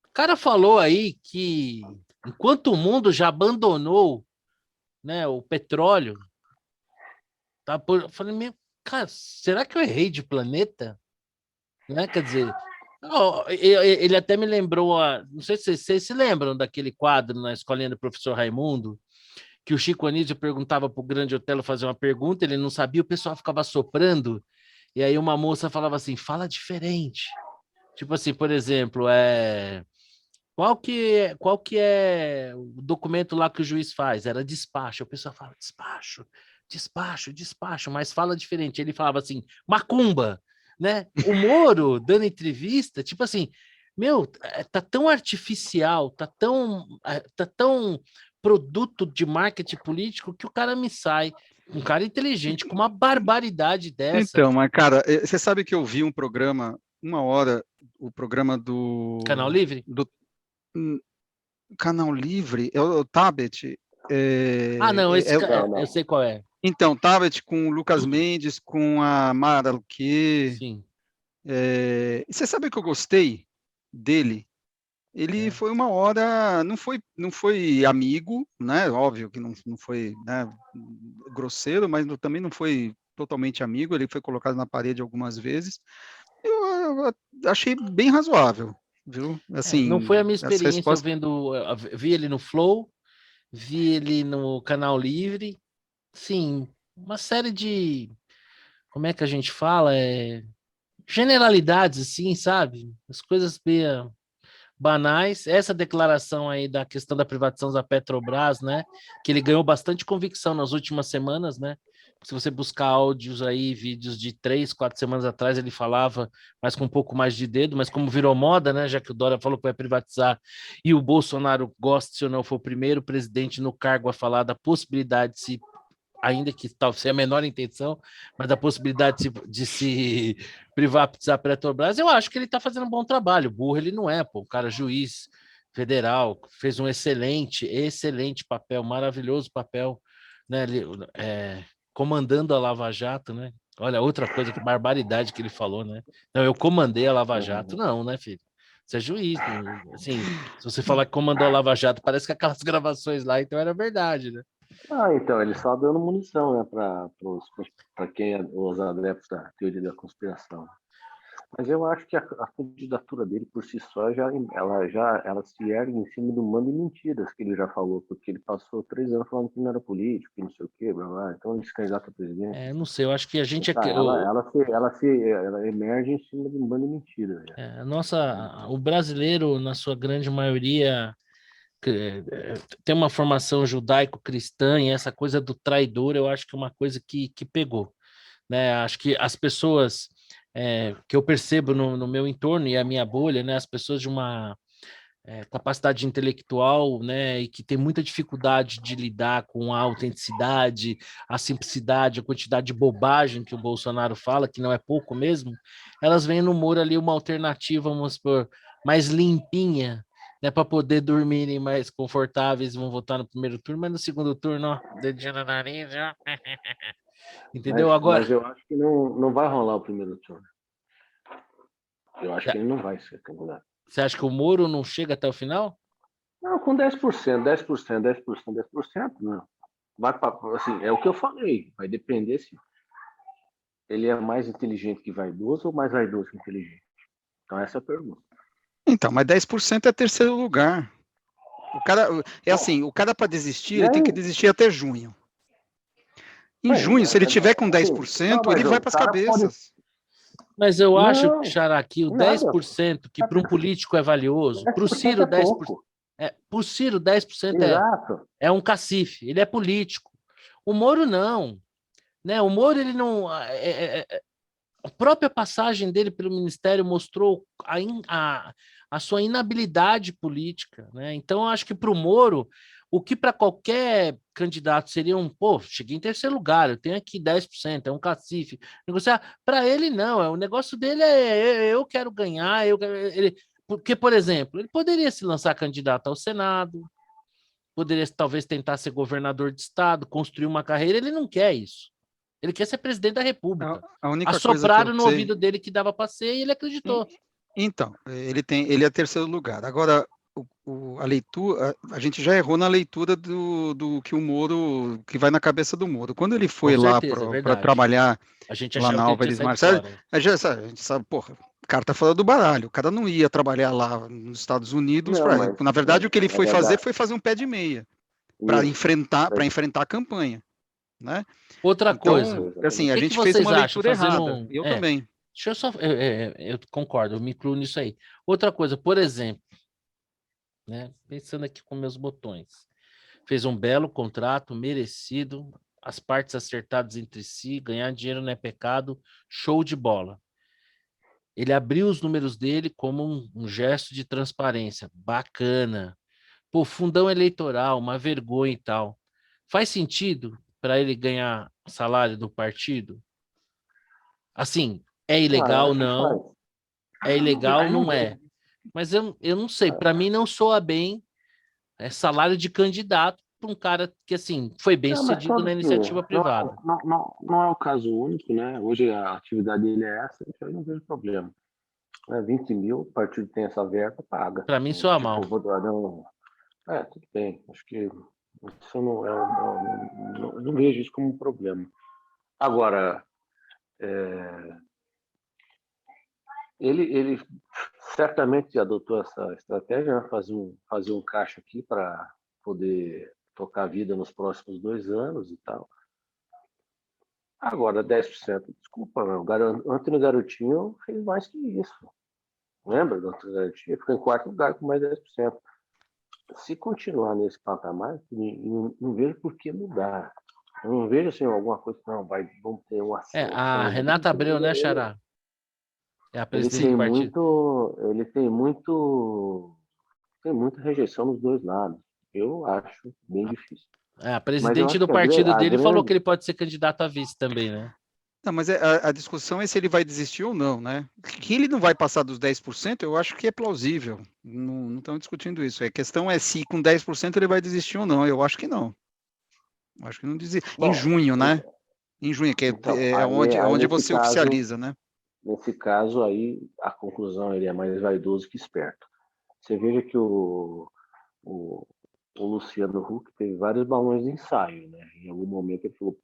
o cara falou aí que enquanto o mundo já abandonou, né, o petróleo, tá? Eu falei, cara, será que eu errei de planeta? Né? Quer dizer, ele até me lembrou, não sei se vocês se lembram daquele quadro na escolinha do professor Raimundo, que o Chico Anísio perguntava para o Grande Otelo fazer uma pergunta, ele não sabia, o pessoal ficava soprando, e aí uma moça falava assim, fala diferente. Tipo assim, por exemplo, qual que é o documento lá que o juiz faz? Era despacho. O pessoal fala despacho, despacho, despacho, mas fala diferente. Ele falava assim, macumba, né? O Moro dando entrevista, tipo assim, meu, tá tão artificial, tá tão produto de marketing político que o cara me sai, um cara inteligente com uma barbaridade dessa. Então, mas, cara, você sabe que eu vi um programa, uma hora, o programa Canal Livre? do Canal Livre, é o Tabet. Ah, não, Não, eu não. sei qual é. Então, Tabet com o Lucas Mendes, com a Mara Luque. Sim. E você sabe que eu gostei dele? Ele foi uma hora, não foi amigo, né? Óbvio que não foi, né, grosseiro, mas também não foi totalmente amigo. Ele foi colocado na parede algumas vezes. Eu achei bem razoável, viu? Não foi Assim, a minha as experiência eu respostas. vendo, eu vi ele no Flow, vi ele no Canal Livre, sim, uma série de, como é que a gente fala, generalidades, assim, sabe? As coisas meio banais. Essa declaração aí da questão da privatização da Petrobras, né? Que ele ganhou bastante convicção nas últimas semanas, né? Se você buscar áudios aí, vídeos de 3, 4 semanas atrás, ele falava, mas com um pouco mais de dedo, mas como virou moda, né? Já que o Dória falou que vai privatizar e o Bolsonaro, goste ou não, foi o primeiro presidente no cargo a falar da possibilidade de se, ainda que tal seja a menor intenção, mas da possibilidade de se privatizar a Petrobras, eu acho que ele está fazendo um bom trabalho. Burro ele não é, pô, o cara juiz federal, fez um excelente papel, maravilhoso papel, né? Ele, comandando a Lava Jato, né? Olha, outra coisa, que barbaridade que ele falou, né? Não, eu comandei a Lava Jato, não, né, filho? Você é juiz, assim, se você falar que comandou a Lava Jato, parece que aquelas gravações lá, então era verdade, né? Então, ele só dando munição, né, para quem é os adeptos da teoria da conspiração. Mas eu acho que a candidatura dele por si só ela se ergue em cima do mando de mentiras que ele já falou, porque ele passou 3 anos falando que não era político, que não sei o quê, blá, blá. Então ele se candidata a presidente. Não sei, eu acho que a gente Tá, ela emerge em cima de um bando de mentiras. o brasileiro, na sua grande maioria, tem uma formação judaico-cristã e essa coisa do traidor, eu acho que é uma coisa que pegou, né? Acho que as pessoas que eu percebo no meu entorno e a minha bolha, né? As pessoas de uma capacidade intelectual, né, e que tem muita dificuldade de lidar com a autenticidade, a simplicidade, a quantidade de bobagem que o Bolsonaro fala, que não é pouco mesmo, elas veem no Moro ali uma alternativa, vamos supor, mais limpinha, né, para poder dormirem mais confortáveis, vão votar no primeiro turno, mas no segundo turno, ó, dedinho no nariz, ó. Entendeu? Agora, Mas eu acho que não vai rolar o primeiro turno. Eu acho que ele não vai ser candidato. você acha que o Moro não chega até o final? Não, com 10%, 10%, 10%, 10%, não. Vai assim, é o que eu falei. Vai depender se ele é mais inteligente que vaidoso ou mais vaidoso que inteligente. Então essa é a pergunta. Então, mas 10% é terceiro lugar. O cara, assim, o cara para desistir, ele tem que desistir até junho. Em junho, se ele tiver com 10%, ele vai para as cabeças. Mas eu acho, Não, Xará, que o nada. 10%, que para um político é valioso, para o Ciro 10%, pro Ciro 10% Exato. é um cacife, ele é político. O Moro não, né? O Moro, ele não... a própria passagem dele pelo Ministério mostrou a sua inabilidade política, né? Então, eu acho que para o Moro, o que para qualquer candidato seria cheguei em terceiro lugar, eu tenho aqui 10%, é um cacife. Negociar, para ele não, o negócio dele eu quero ganhar, porque, por exemplo, ele poderia se lançar candidato ao Senado, poderia talvez tentar ser governador de estado, construir uma carreira, ele não quer isso. Ele quer ser presidente da República. A única coisa que eu Assopraram no sei... ouvido dele que dava para ser e ele acreditou. Então, ele é terceiro lugar. Agora, a leitura, a gente já errou na leitura do que o Moro, que vai na cabeça do Moro. Quando ele foi lá para trabalhar a gente lá na Álvares Marcelo, a gente sabe, porra, o cara tá fora do baralho. O cara não ia trabalhar lá nos Estados Unidos. Na verdade, o que ele foi fazer um pé de meia. para Isso. enfrentar a campanha, né? Outra Então, coisa, assim, o a que que gente fez vocês uma acham? leitura Fazendo errada. Eu também. deixa eu só, eu concordo, eu me incluo nisso aí. Outra coisa, por exemplo, né? Pensando aqui com meus botões, fez um belo contrato, merecido, as partes acertadas entre si, ganhar dinheiro não é pecado, show de bola. Ele abriu os números dele como um gesto de transparência, bacana. Pô, fundão eleitoral, uma vergonha e tal. Faz sentido para ele ganhar salário do partido? Assim, é Ah, ilegal? acho que faz. Não. É ilegal? Aí não Não vê. é. Mas eu não sei, para mim não soa bem salário de candidato para um cara que, assim, foi bem Não, mas sucedido sabe na que iniciativa privada. não é o caso único, né? Hoje a atividade dele é essa, então eu não vejo problema. 20 mil, o partido tem essa verba, paga. Para mim soa Tipo, mal. não, tudo bem. Acho que isso não vejo isso como um problema. Agora, ele certamente adotou essa estratégia, né? Fazer um caixa aqui para poder tocar a vida nos próximos 2 anos e tal. Agora, 10%, desculpa, o Antônio Garotinho fez mais que isso. Lembra do Antônio Garotinho? Ficou em quarto lugar com mais 10%. Se continuar nesse patamar, não vejo por que mudar. Eu não vejo assim alguma coisa, não, vamos ter uma A ascensão. Renata Abreu, né, Xará? É a Ele presidente tem do partido. tem muita rejeição nos dois lados. Eu acho bem difícil. A Mas eu presidente acho do que partido a dele falou que grande. ele pode ser candidato a vice também, né? Não, mas a discussão é se ele vai desistir ou não, né? Que ele não vai passar dos 10%, eu acho que é plausível. Não estão discutindo isso. A questão é se com 10% ele vai desistir ou não. Eu acho que não. Acho que não desiste. Em Bom, junho, né? Em junho, que então, é aí onde você oficializa, né? nesse caso aí, a conclusão ele é mais vaidoso que esperto. Você veja que o, o Luciano Huck teve vários balões de ensaio, né? Em algum momento ele falou,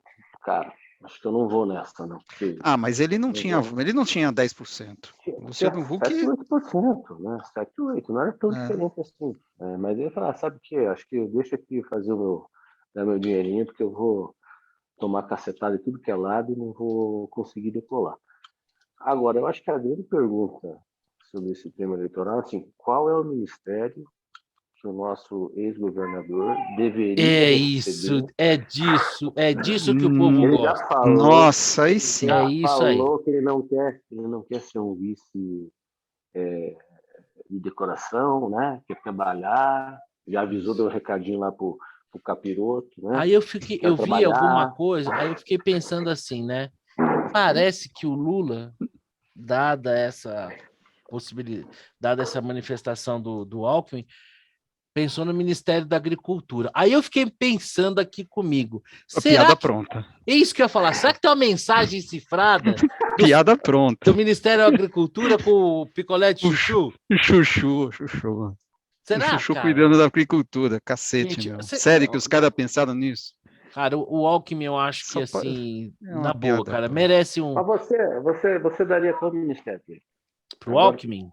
cara, acho que eu não vou nessa, não. Porque Ah, mas ele não tinha 10%. O tinha Luciano Huck, 7, 8%, né? 7, 8, não era tão é, diferente assim. Mas ele falou, sabe o que? Acho que deixa aqui fazer dar meu dinheirinho, porque eu vou tomar cacetada de tudo que é lado e não vou conseguir decolar. Agora, eu acho que a grande pergunta sobre esse tema eleitoral, assim, qual é o ministério que o nosso ex-governador deveria É receber? isso, é disso que o povo hum, Ele já gosta. falou, nossa, aí sim. É isso aí. que ele não quer ser um vice de decoração, né? Quer trabalhar, já avisou, deu um recadinho lá pro Capiroto, né? Aí Quer eu vi alguma trabalhar. coisa, aí eu fiquei pensando assim, né? Parece que o Lula, dada essa possibilidade, dada essa manifestação do Alckmin, pensou no Ministério da Agricultura. Aí eu fiquei pensando aqui comigo, A será piada que pronta. é isso que eu ia falar? Será que tem uma mensagem cifrada Piada pronta. do Ministério da Agricultura com o picolé de O chuchu? chuchu, chuchu. O Será, chuchu cara? cuidando da agricultura, cacete, Gente, meu. Sério que os caras pensaram nisso? cara, o Alckmin eu acho que Só pa- assim, É na uma boa, piada cara, pronta. merece um Mas você daria qual ministério dele? pro Agora, Alckmin.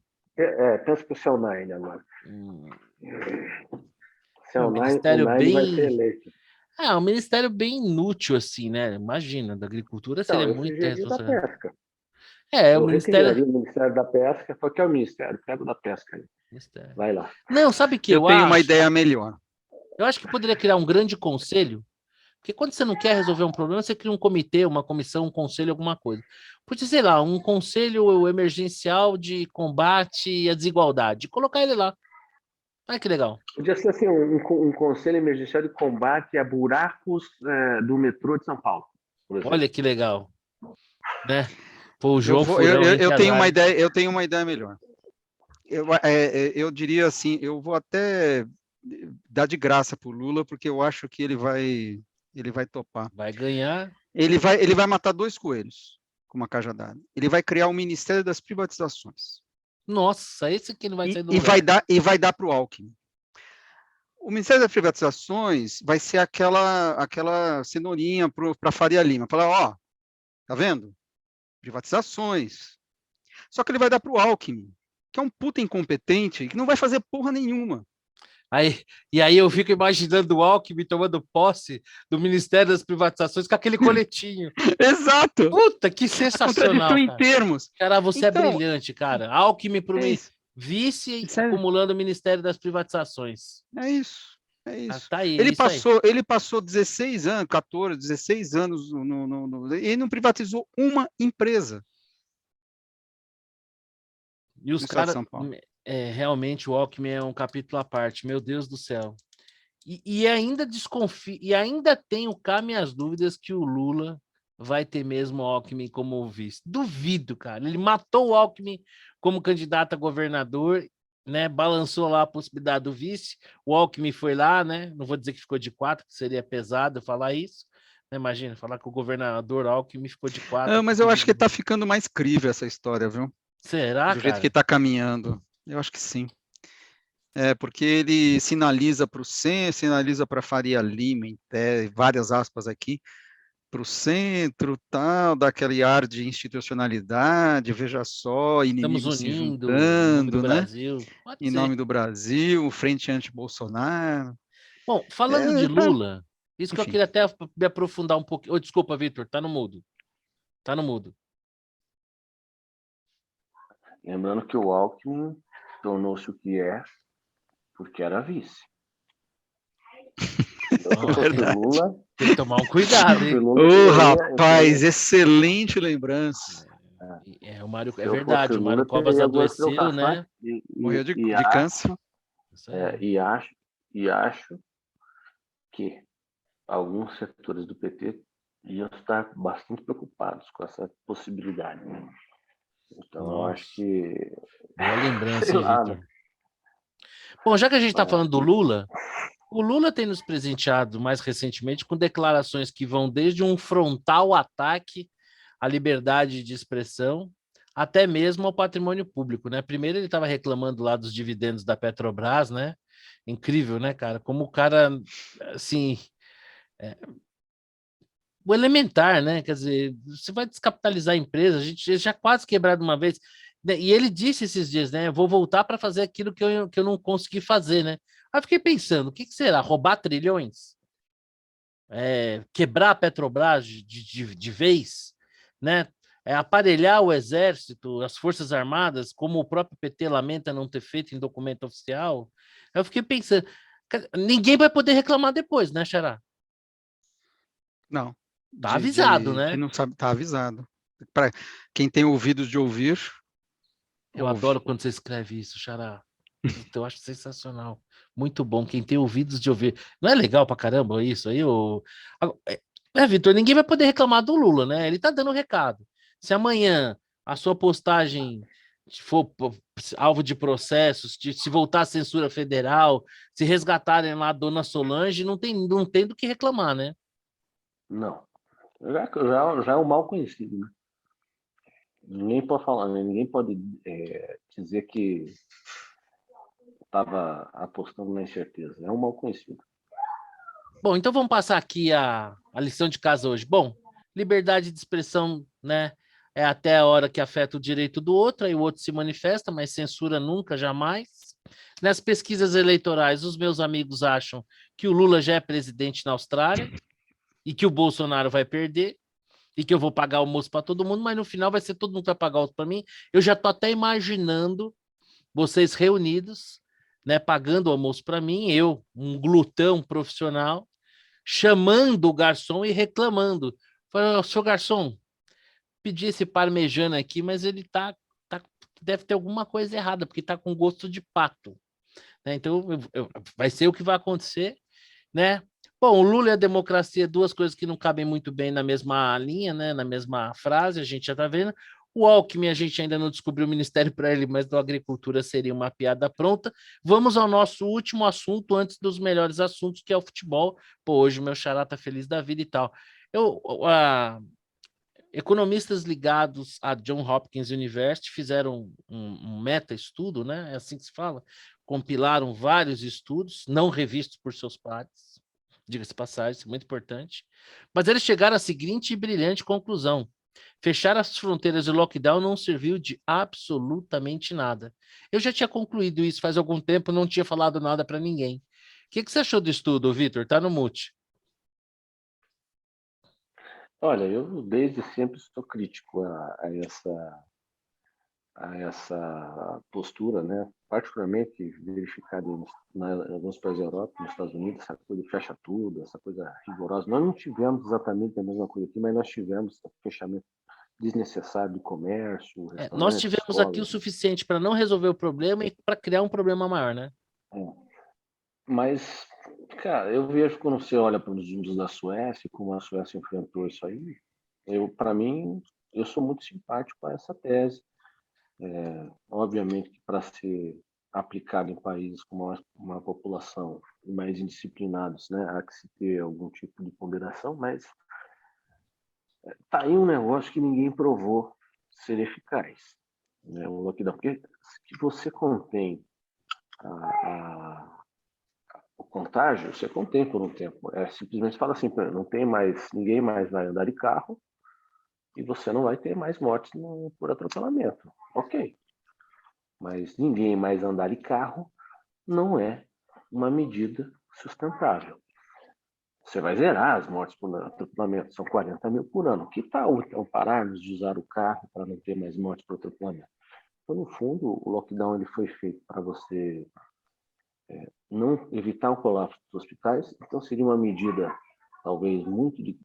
pensa pro seu Nine agora. Um, um Seu Nine, o ministério Nine vai ser bem. eleito. Um ministério bem inútil, assim, né? Imagina, da agricultura seria Então, eu muita sugeri da responsabilidade. pesca. O Eu ministério. recriaria o Ministério da Pesca. Qual que é o Ministério? Pega o da Pesca aí. Ministério. Vai lá. Não, sabe o que Eu eu tenho uma acho? ideia melhor. Eu acho que poderia criar um grande conselho, porque quando você não quer resolver um problema, você cria um comitê, uma comissão, um conselho, alguma coisa. Podia, sei lá, um conselho emergencial de combate à desigualdade. Colocar ele lá. Olha que legal. Podia ser assim, um conselho emergencial de combate a buracos do metrô de São Paulo, por exemplo. Olha que legal, né? Pô, o Eu João vou, eu, Furão eu, enche eu as tenho uma áreas. ideia, eu tenho uma ideia melhor. Eu diria assim, eu vou até dar de graça para o Lula, porque eu acho que ele vai topar. Vai ganhar. Ele vai matar dois coelhos com uma cajadada. Ele vai criar o Ministério das Privatizações Nossa, esse aqui não vai sair do e lugar. vai dar para o Alckmin. O Ministério das Privatizações vai ser aquela cenourinha para a Faria Lima. Falar, ó, tá vendo? Privatizações. Só que ele vai dar para o Alckmin, que é um puta incompetente, que não vai fazer porra nenhuma. E aí eu fico imaginando o Alckmin tomando posse do Ministério das Privatizações com aquele coletinho. Exato! Puta, que A contradição sensacional, em cara. termos. Cara, você é Então, brilhante, cara. Alckmin para o é isso. vice Isso é, acumulando o Ministério das Privatizações. é isso. É Ah, isso. tá aí, é isso aí. Ele passou 16 anos, 14, 16 anos e não privatizou uma empresa E no os estado de caras, São Paulo. realmente o Alckmin é um capítulo à parte, meu Deus do céu. E ainda desconfio, e ainda tenho cá minhas dúvidas que o Lula vai ter mesmo o Alckmin como vice. Duvido, cara. Ele matou o Alckmin como candidato a governador, né? Balançou lá a possibilidade do vice. O Alckmin foi lá, né? Não vou dizer que ficou de 4, que seria pesado falar isso. Imagina, falar que o governador Alckmin ficou de 4. Mas eu acho que está ficando mais crível essa história, viu? Será, Do jeito que cara? está caminhando. Eu acho que sim. Porque ele sinaliza para o centro, sinaliza para Faria Lima, várias aspas aqui, para o centro, tal, dá aquele ar de institucionalidade, veja só, Estamos inimigos se unindo em nome do juntando, né? Brasil. Pode Em ser. nome do Brasil, frente anti-Bolsonaro. Bom, falando de Tá, Lula, isso que eu enfim. queria até me aprofundar um pouquinho. Oh, desculpa, Vitor, tá no mudo. Tá no mudo. Lembrando que o Alckmin tornou-se o que é porque era vice. Então, se eu fosse o Lula, Tem que tomar um cuidado, hein? Rapaz, excelente lembrança. O Mário, se é eu fosse verdade, o o Mário Lula, Covas teria algumas adoeceu, preocupações né? Morreu de câncer. Isso aí. E acho que alguns setores do PT iam estar bastante preocupados com essa possibilidade. Né? Então, eu Nossa, acho que... boa lembrança, sei hein, lá, né? Vitor? Bom, já que a gente está Mas, falando do Lula, o Lula tem nos presenteado mais recentemente com declarações que vão desde um frontal ataque à liberdade de expressão até mesmo ao patrimônio público, né? Primeiro ele estava reclamando lá dos dividendos da Petrobras, né? Incrível, né, cara? Como o cara, assim, o elementar, né? Quer dizer, você vai descapitalizar a empresa, a gente já quase quebrado uma vez, né? E ele disse esses dias, né? Eu vou voltar para fazer aquilo que eu não consegui fazer, né? Aí eu fiquei pensando, o que será? Roubar trilhões? Quebrar a Petrobras de vez, né? Aparelhar o Exército, as Forças Armadas, como o próprio PT lamenta não ter feito em documento oficial. Eu fiquei pensando, ninguém vai poder reclamar depois, né, Xará? Não. Tá avisado, De né? não sabe, tá avisado. Para quem tem ouvidos de ouvir, Eu ouve. adoro quando você escreve isso, Xará. Puta, eu acho sensacional. Muito bom. Quem tem ouvidos de ouvir. Não é legal pra caramba isso aí? Vitor, ninguém vai poder reclamar do Lula, né? Ele tá dando recado. Se amanhã a sua postagem for alvo de processos, se voltar a censura federal, se resgatarem lá a dona Solange, não tem do que reclamar, né? não. Já é um mal conhecido, né? Ninguém pode falar, né? Ninguém pode dizer que estava apostando na incerteza. É um mal conhecido. Bom, então vamos passar aqui a lição de casa hoje. Bom, liberdade de expressão, né? É até a hora que afeta o direito do outro, aí o outro se manifesta, mas censura nunca, jamais. Nas pesquisas eleitorais, os meus amigos acham que o Lula já é presidente na Austrália e que o Bolsonaro vai perder e que eu vou pagar almoço para todo mundo, mas no final vai ser todo mundo que vai pagar almoço para mim. Eu já estou até imaginando vocês reunidos, né, pagando o almoço para mim, eu, um glutão profissional, chamando o garçom e reclamando. Falei, seu garçom, pedi esse parmejano aqui, mas ele deve ter alguma coisa errada, porque tá com gosto de pato. Né? Então, vai ser o que vai acontecer, né? Bom, o Lula e a democracia, duas coisas que não cabem muito bem na mesma linha, né? Na mesma frase, a gente já está vendo. O Alckmin, a gente ainda não descobriu o ministério para ele, mas da agricultura seria uma piada pronta. Vamos ao nosso último assunto, antes dos melhores assuntos, que é o futebol. Pô, hoje o meu xará tá feliz da vida e tal. Economistas ligados à John Hopkins University fizeram um meta-estudo, né? É assim que se fala. Compilaram vários estudos, não revistos por seus pares, diga-se passagem, isso é muito importante. Mas eles chegaram à seguinte brilhante conclusão: Fechar as fronteiras e lockdown não serviu de absolutamente nada. Eu já tinha concluído isso faz algum tempo, não tinha falado nada para ninguém. O que você achou do estudo, Vitor? Tá no mute. Olha, eu desde sempre estou crítico a essa postura, né? Particularmente verificada em alguns países da Europa, nos Estados Unidos, essa coisa de fecha tudo, essa coisa rigorosa. Nós não tivemos exatamente a mesma coisa aqui, mas nós tivemos fechamento desnecessário de comércio, Nós restaurantes, tivemos aqui o escolas. suficiente para não resolver o problema e para criar um problema maior, né? É. Mas, cara, eu vejo quando você olha para os números da Suécia, como a Suécia enfrentou isso aí, para mim, eu sou muito simpático a essa tese. Obviamente que para ser aplicado em países com uma população mais indisciplinados, né, há que se ter algum tipo de ponderação, mas tá aí um negócio que ninguém provou ser eficaz, né, o lockdown, porque se você contém o contágio, você contém por um tempo. Simplesmente fala assim, ninguém mais vai andar de carro e você não vai ter mais mortes por atropelamento. Ok. Mas ninguém mais andar de carro não é uma medida sustentável. Você vai zerar as mortes por atropelamento, são 40 mil por ano. Que tal, então, pararmos de usar o carro para não ter mais mortes por atropelamento? Então, no fundo, o lockdown ele foi feito para você não evitar o colapso dos hospitais, então seria uma medida talvez muito de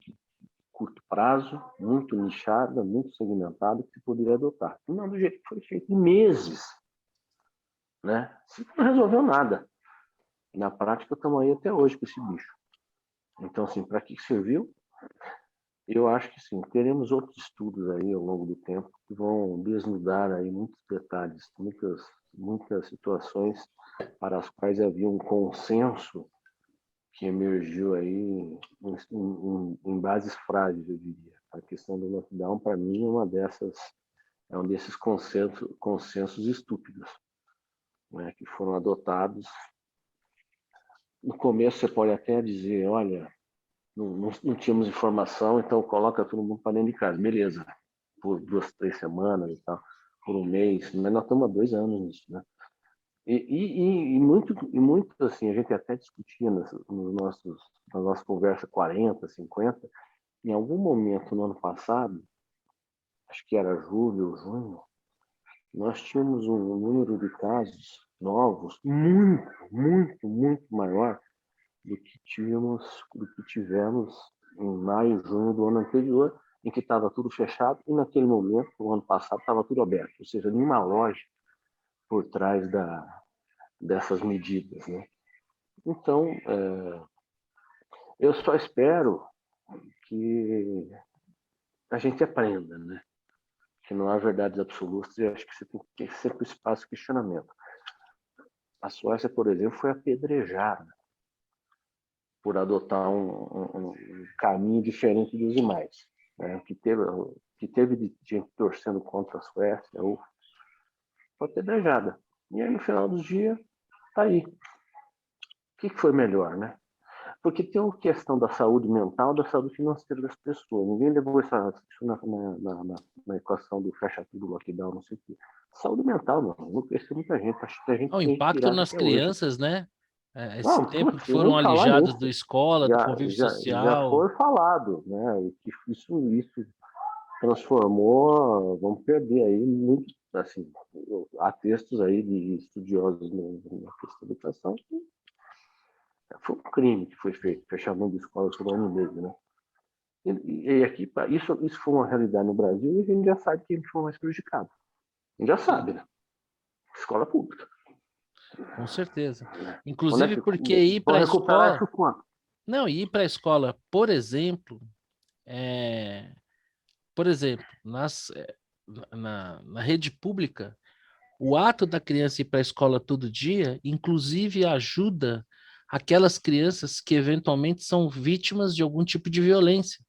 curto prazo, muito nichada, muito segmentada, que se poderia adotar. Não do jeito que foi feito, em meses. Né? Não resolveu nada. Na prática, estamos aí até hoje com esse bicho. Então, assim, para que serviu? Eu acho que sim, teremos outros estudos aí ao longo do tempo que vão desnudar aí muitos detalhes, muitas situações para as quais havia um consenso que emergiu aí em bases frágeis, eu diria. A questão do lockdown, para mim, é um desses consensos estúpidos, né, que foram adotados. No começo você pode até dizer, olha, não tínhamos informação, então coloca todo mundo para dentro de casa. Beleza, por 2, 3 semanas e tal, por um mês, mas nós estamos há 2 anos nisso, né? E muito assim, a gente até discutia na nossa conversa 40, 50, em algum momento no ano passado, acho que era julho ou junho, nós tínhamos um número de casos novos muito maior do que tivemos em maio, junho do ano anterior, em que estava tudo fechado, e naquele momento, no ano passado, estava tudo aberto. Ou seja, nenhuma lógica por trás dessas medidas. Né? Então, eu só espero que a gente aprenda, né? Que não há verdades absolutas, e eu acho que você tem que ter sempre espaço de questionamento. A Suécia, por exemplo, foi apedrejada por adotar um caminho diferente dos demais. Né? Que teve de gente torcendo contra a Suécia, ou foi apedrejada. E aí, no final dos dias, tá aí. O que foi melhor, né? Porque tem uma questão da saúde mental, da saúde financeira das pessoas. Ninguém levou isso na equação do fecha tudo, lockdown, não sei o quê. Saúde mental, não. Não cresceu muita gente. Acho que a gente O tem impacto tirado nas até hoje. crianças, né? Esse Não, tempo que nem foram falar alijados da nisso. escola, do convívio Já social. foi falado, né? Que isso transformou, vamos perder aí muito, assim, há textos aí de estudiosos na questão da educação que foi um crime que foi feito, fechamento de escolas por ano e meio, né? E aqui, isso foi uma realidade no Brasil e a gente já sabe quem foi mais prejudicado. A gente já sabe, né? Escola pública. Com certeza. Né? Inclusive porque ir vão para a recuperar escola. isso quanto? Não, ir para a escola, por exemplo, na rede pública, o ato da criança ir para a escola todo dia, inclusive ajuda aquelas crianças que eventualmente são vítimas de algum tipo de violência.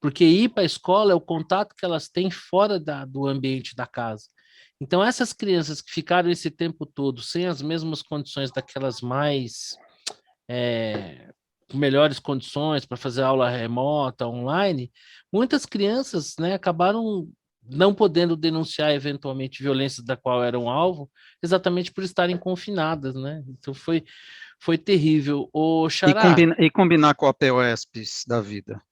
Porque ir para a escola é o contato que elas têm fora do ambiente da casa. Então, essas crianças que ficaram esse tempo todo sem as mesmas condições daquelas mais melhores condições para fazer aula remota, online, muitas crianças, né, acabaram não podendo denunciar eventualmente violências da qual eram alvo, exatamente por estarem confinadas, né? Então foi terrível. O Xará, E combinar com a POSPs da vida.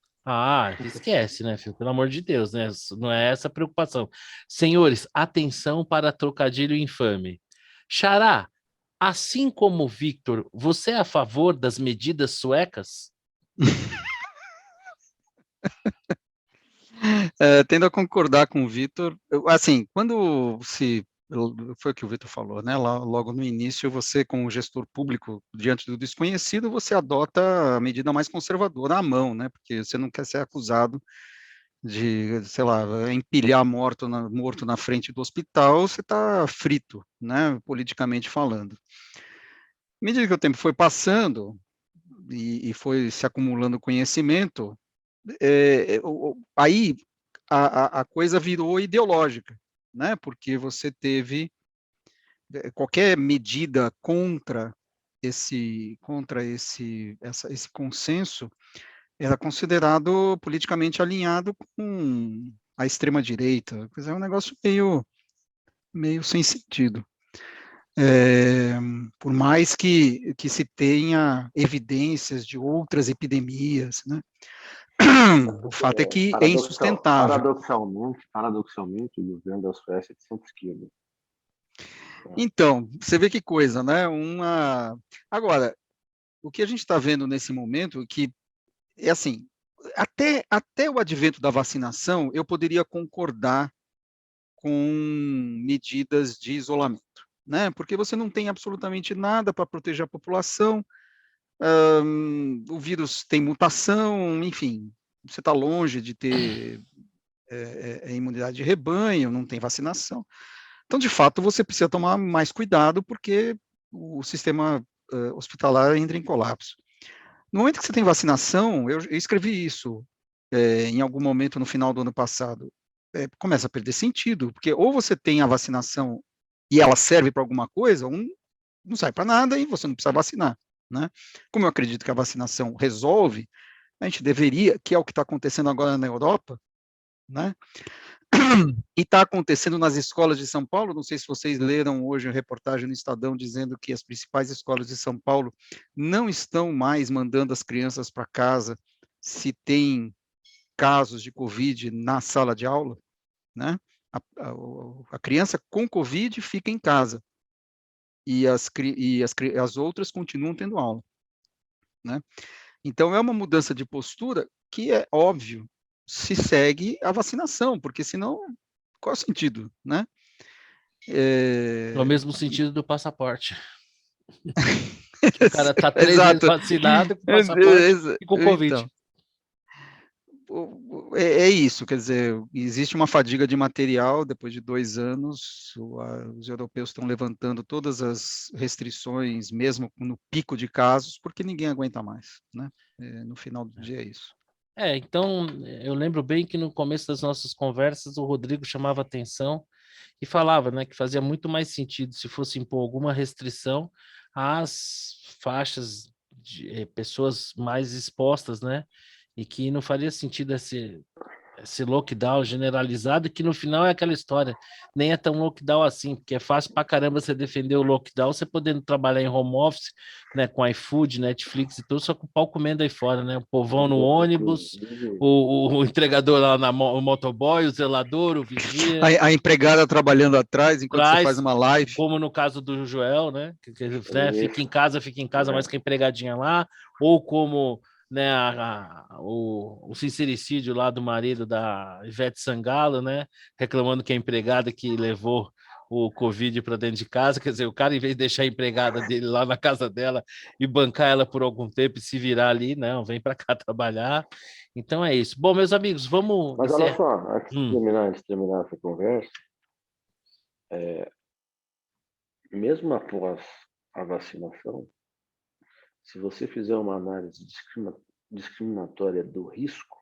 esquece, né, filho? Pelo amor de Deus, né? Não é essa a preocupação. Senhores, atenção para trocadilho infame. Xará, assim como o Victor, você é a favor das medidas suecas? Tendo a concordar com o Vitor, assim, foi o que o Vitor falou, né? Logo no início, você, como gestor público, diante do desconhecido, você adota a medida mais conservadora à mão, né? Porque você não quer ser acusado de, sei lá, empilhar morto na frente do hospital, você está frito, né? Politicamente falando. À medida que o tempo foi passando e foi se acumulando conhecimento, aí a coisa virou ideológica, né? Porque você teve qualquer medida esse consenso era considerado politicamente alinhado com a extrema direita, é um negócio meio sem sentido. Por mais que se tenha evidências de outras epidemias, né? O fato é que é insustentável. Paradoxalmente, o governo da Suécia é de centro-esquerda. Então, você vê que coisa, né? Agora, o que a gente está vendo nesse momento, que é assim, até o advento da vacinação, eu poderia concordar com medidas de isolamento, né? Porque você não tem absolutamente nada para proteger a população, o vírus tem mutação, enfim, você está longe de ter imunidade de rebanho, não tem vacinação. Então, de fato, você precisa tomar mais cuidado, porque o sistema hospitalar entra em colapso. No momento que você tem vacinação, eu escrevi isso em algum momento no final do ano passado, começa a perder sentido, porque ou você tem a vacinação e ela serve para alguma coisa, ou não serve para nada e você não precisa vacinar, né? Como eu acredito que a vacinação resolve, a gente deveria, que é o que está acontecendo agora na Europa, né? E está acontecendo nas escolas de São Paulo, não sei se vocês leram hoje uma reportagem no Estadão dizendo que as principais escolas de São Paulo não estão mais mandando as crianças para casa se tem casos de Covid na sala de aula, né? A criança com Covid fica em casa e as outras continuam tendo aula, né? Então é uma mudança de postura que é óbvio se segue a vacinação, porque senão qual é o sentido, né? No mesmo sentido do passaporte. Que o cara tá 3 vezes Exato. vacinado com passaporte e com Covid. Então, é isso, quer dizer, existe uma fadiga de material depois de 2 anos, os europeus estão levantando todas as restrições, mesmo no pico de casos, porque ninguém aguenta mais, né? No final do dia é isso. Então, eu lembro bem que no começo das nossas conversas o Rodrigo chamava atenção e falava, né, que fazia muito mais sentido se fosse impor alguma restrição às faixas de pessoas mais expostas, né, e que não faria sentido esse lockdown generalizado, que no final é aquela história, nem é tão lockdown assim, porque é fácil pra caramba você defender o lockdown, você podendo trabalhar em home office, né, com iFood, Netflix e tudo, só com o pau comendo aí fora, né, o povão no ônibus, o entregador lá o motoboy, o zelador, o vigia, A empregada trabalhando atrás enquanto você faz traz, uma live. como no caso do Joel, né, né, fica em casa, mas com a empregadinha lá, ou como né, o sincericídio lá do marido da Ivete Sangalo, né, reclamando que a empregada que levou o Covid para dentro de casa, quer dizer, o cara, em vez de deixar a empregada dele lá na casa dela e bancar ela por algum tempo e se virar ali, não, vem para cá trabalhar. Então é isso. Bom, meus amigos, vamos Mas olha encerrar. só, antes de terminar essa conversa, mesmo após a vacinação, se você fizer uma análise discriminatória do risco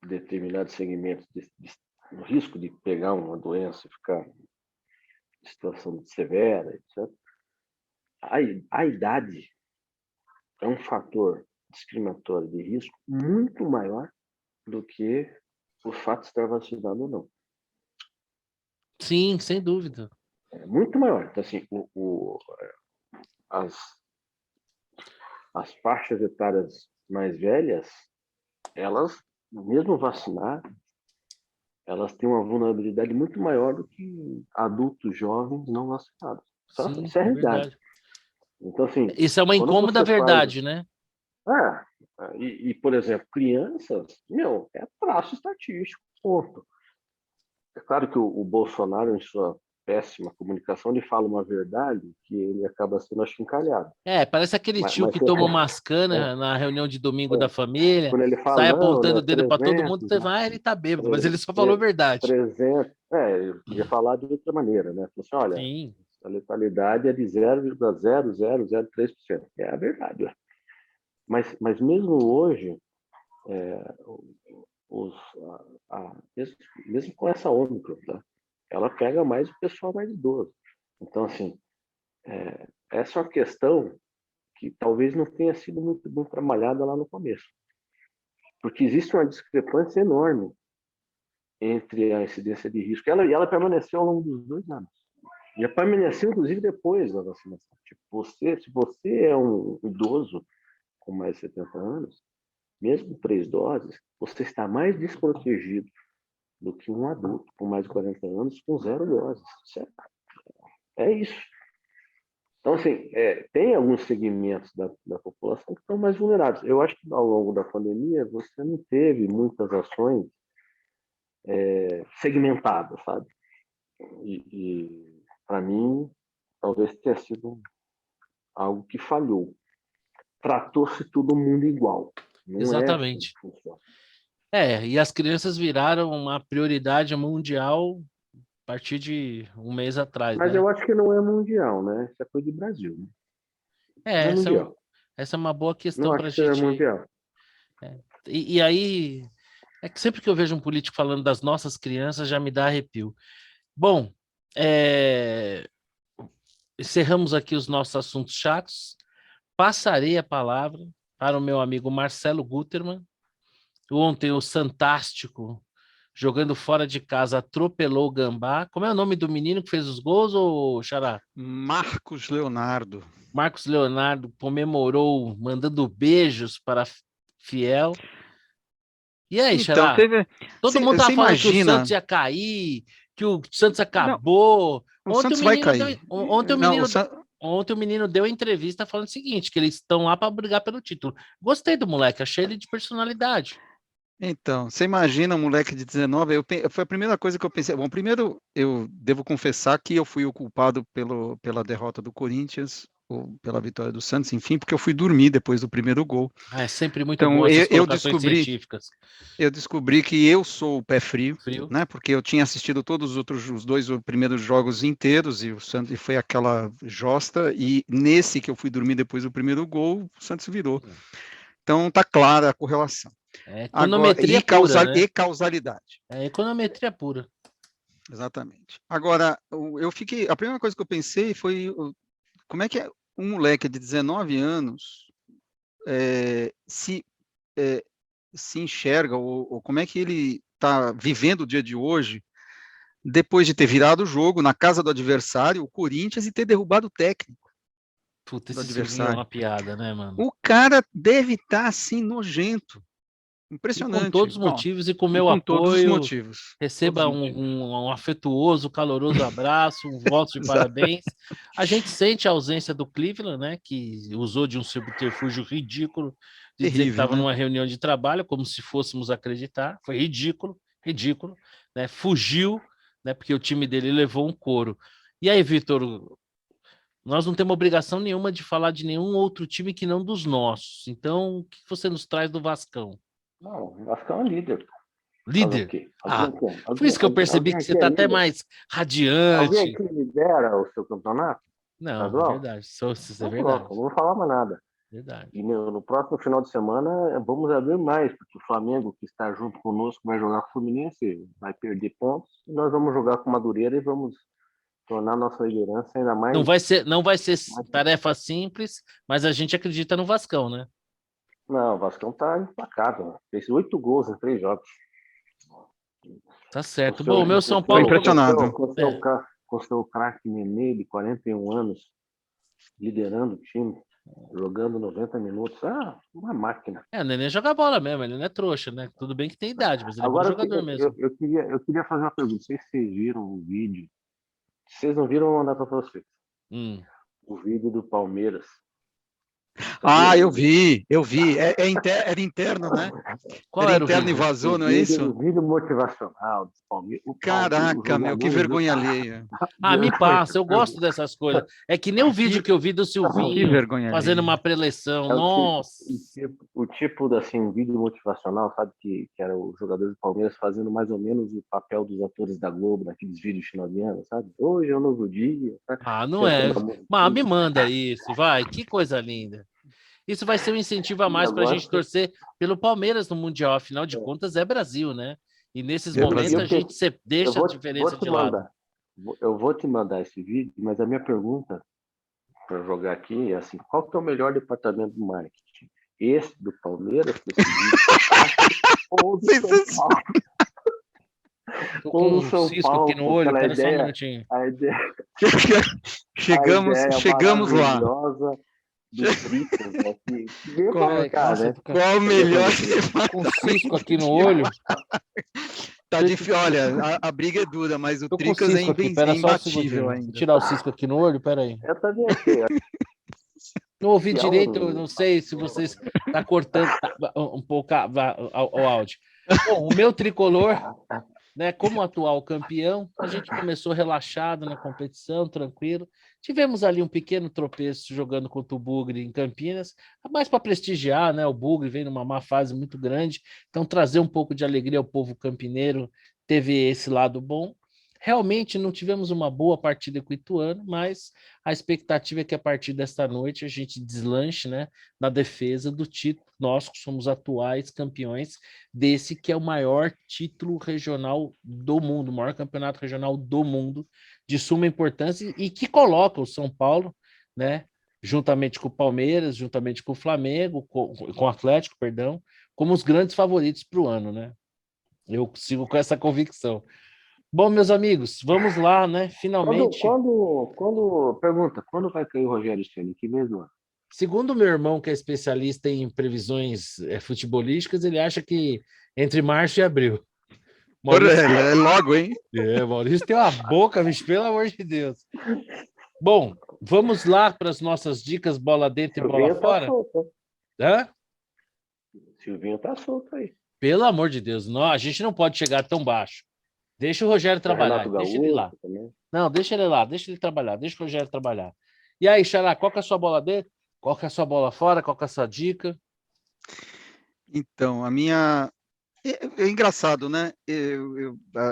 de determinados segmentos, do risco de pegar uma doença e ficar em situação severa, etc., a idade é um fator discriminatória de risco muito maior do que o fato de estar vacinado ou não. Sim, sem dúvida. É muito maior. Então, assim, as faixas etárias mais velhas, elas, mesmo vacinadas, elas têm uma vulnerabilidade muito maior do que adultos jovens não vacinados. Sim, Isso é a é realidade. verdade. Então, assim, Isso é uma quando incômoda você verdade, né? por exemplo, crianças, é traço estatístico, ponto. É claro que o Bolsonaro, em sua péssima comunicação, ele fala uma verdade que ele acaba sendo achincalhado. Parece aquele tio Mas que toma umas é, canas na reunião de domingo da família, quando ele fala, sai não, apontando né, o dedo para todo mundo, 300, você vai, ele tá bêbado, mas ele só falou a verdade. 300, eu podia falar de outra maneira, né? Falou assim, olha, Sim, a letalidade é de 0,0003%. É a verdade. Mas mesmo hoje, os, mesmo com essa Ômicron, tá? Ela pega mais o pessoal mais idoso. Então, assim, essa é uma questão que talvez não tenha sido muito bem trabalhada lá no começo. Porque existe uma discrepância enorme entre a incidência de risco. E ela permaneceu ao longo dos 2 anos. E permaneceu, inclusive, depois da vacinação. Tipo, se você é um idoso com mais de 70 anos, mesmo 3 doses, você está mais desprotegido do que um adulto com mais de 40 anos com 0 doses. É isso. Então, assim, tem alguns segmentos da população que estão mais vulneráveis. Eu acho que ao longo da pandemia você não teve muitas ações segmentadas, sabe? E para mim, talvez tenha sido algo que falhou. Tratou-se todo mundo igual. Não é assim que exatamente. funciona. E as crianças viraram uma prioridade mundial a partir de um mês atrás, Mas né? eu acho que não é mundial, né? Isso é coisa de Brasil. Né? Não é mundial. Essa é uma boa Não questão acho para a que seja gente. mundial. E aí, é que sempre que eu vejo um político falando das nossas crianças, já me dá arrepio. Bom, encerramos aqui os nossos assuntos chatos. Passarei a palavra para o meu amigo Marcelo Gutermann. Ontem o Santástico, jogando fora de casa, atropelou o Gambá. Como é o nome do menino que fez os gols, ô Xará? Marcos Leonardo. Marcos Leonardo comemorou, mandando beijos para Fiel. E aí, Então, Xará? Todo mundo você tava falando que o imagina... Santos ia cair, que o Santos Não, acabou. o Santos vai cair. Não, Ontem o menino deu entrevista falando o seguinte, que eles estão lá para brigar pelo título. Gostei do moleque, achei ele de personalidade. Então, você imagina um moleque de 19, foi a primeira coisa que eu pensei. Bom, primeiro, eu devo confessar que eu fui o culpado pela derrota do Corinthians, ou pela vitória do Santos, enfim, porque eu fui dormir depois do primeiro gol. É sempre muito Então, bom essas eu colocações científicas. descobri que eu sou o pé frio, Frio. né? Porque eu tinha assistido todos os 2 primeiros jogos inteiros e o Santos e foi aquela josta, e nesse que eu fui dormir depois do primeiro gol, o Santos virou. Então, tá clara a correlação. Agora, Econometria pura, né? e causalidade. Econometria pura. Exatamente. Agora, a primeira coisa que eu pensei foi como é que um moleque de 19 anos se enxerga, ou como é que ele está vivendo o dia de hoje, depois de ter virado o jogo na casa do adversário, o Corinthians, e ter derrubado o técnico Puta, do esse Silvinho é adversário. uma piada, né, mano? O cara deve estar assim, nojento. E com Impressionante. todos os Bom, motivos e com e meu com todos os apoio, motivos. Todos receba os motivos. um afetuoso, caloroso abraço, um voto de parabéns. A gente sente a ausência do Cleveland, né, que usou de um subterfúgio ridículo de dizer que Terrível, estava né? numa reunião de trabalho, como se fôssemos acreditar. Foi ridículo, ridículo, né? Fugiu, né, porque o time dele levou um couro. E aí, Vitor, nós não temos obrigação nenhuma de falar de nenhum outro time que não dos nossos. Então, o que você nos traz do Vascão? Não, o Vascão é líder. Fazer o Líder? quê? Ah, por isso que eu percebi Alguém que você aqui é está até líder? mais Alguém radiante. aqui lidera o seu campeonato Não, é estadual? verdade. Isso é Então verdade. pronto, não vou falar mais nada. Verdade. E no próximo final de semana vamos abrir mais, porque o Flamengo, que está junto conosco, vai jogar com o Fluminense, vai perder pontos, e nós vamos jogar com o Madureira e vamos tornar nossa liderança ainda mais. Não vai ser tarefa simples, mas a gente acredita no Vascão, né? Não, o Vascão tá empacado, né? Fez 8 gols em 3 jogos. Tá Com certo. Bom, o seu, meu com São Tô Paulo seu, com começou. impressionado. seu, com seu, cra- com seu craque Nenê, de 41 anos, liderando o time, jogando 90 minutos. Ah, uma máquina. O Nenê joga bola mesmo, ele não é trouxa, né? Tudo bem que tem idade, mas ele é bom Agora, jogador mesmo. eu queria fazer uma pergunta. Não sei se vocês viram o vídeo. Se vocês não viram, eu vou mandar para vocês. Hum. O vídeo do Palmeiras. Você viu o Ah, eu vídeo? vi. Era interno, né? Qual Era era o interno e vídeo? vazou, não é isso? O vídeo motivacional do Palmeiras. Os Caraca, meu, que jogadores do vergonha alheia. Ah, me passa, eu gosto dessas coisas. É que nem o vídeo Que, que eu vi do que Silvinho vergonha fazendo uma alheia. preleção. É Nossa! o tipo assim, um vídeo motivacional, sabe? Que era os jogadores do Palmeiras fazendo mais ou menos o papel dos atores da Globo, naqueles vídeos de final de ano, sabe? Hoje é um novo dia, tá? Ah, não é. Cantando a Mas me musiquinha. manda isso, vai. Que coisa linda. Isso vai ser um incentivo a E mais para a agora, gente torcer pelo Palmeiras no Mundial. Afinal de contas, é Brasil, né? E nesses É e momentos a Brasil. gente eu deixa a vou diferença te de lado. mandar. Eu vou te mandar esse vídeo, mas a minha pergunta para jogar aqui é assim: qual que é o melhor departamento do marketing? Esse do Palmeiras, com esse vídeo fantástico, ou o do São Sensacional. Paulo? Tô Ou com do um São cisco aqui Paulo, no com olho, aquela pera só um ideia, minutinho. a ideia, a Chegamos, ideia chegamos lá. maravilhosa do Tricas, né? Que veio para Qual, Peraí, ficar, nossa, né? eu qual o Você lembra melhor do Tricas? tô com um cisco departamento aqui no de olho. Tá difícil. Olha, a briga é dura, mas o Tô com um Tricas é cisco aqui, pera só um imbatível segundinho. Vou ainda. tirar o cisco aqui no olho, pera aí. Eu também achei. Não ouvi Que é direito, eu não um. sei se vocês tá cortando um pouco o áudio. Bom, o meu tricolor, né, como atual campeão, a gente começou relaxado na competição, tranquilo. Tivemos ali um pequeno tropeço jogando contra o Bugre em Campinas, mais para prestigiar, né? O Bugre vem numa má fase muito grande, então trazer um pouco de alegria ao povo campineiro teve esse lado bom. Realmente não tivemos uma boa partida com o Ituano, mas a expectativa é que a partir desta noite a gente deslanche, né, na defesa do título. Nós que somos atuais campeões desse que é o maior título regional do mundo, o maior campeonato regional do mundo, de suma importância e que coloca o São Paulo, né, juntamente com o Palmeiras, juntamente com o Flamengo, com o Atlético, perdão, como os grandes favoritos para o ano, né? Eu sigo com essa convicção. Bom, meus amigos, vamos lá, né? Finalmente, Pergunta, quando vai cair o Rogério Ceni? Que mês do ano? segundo meu irmão, que é especialista em previsões futebolísticas, ele acha que entre março e abril. Maurício, É logo, hein? Maurício tem uma boca, bicho, pelo amor de Deus. Bom, vamos lá para as nossas dicas, bola dentro e bola Silvinho tá fora? solto. Hã? Silvinho tá solto aí. Pelo amor de Deus, não, a gente não pode chegar tão baixo. Deixa o Rogério Tem trabalhar, Renato deixa ele lá. Gaúcho também. Não, deixa ele lá, deixa ele trabalhar, deixa o Rogério trabalhar. E aí, Xará, qual que é a sua bola dentro? Qual que é a sua bola fora? Qual que é a sua dica? Então, a minha. É engraçado, né?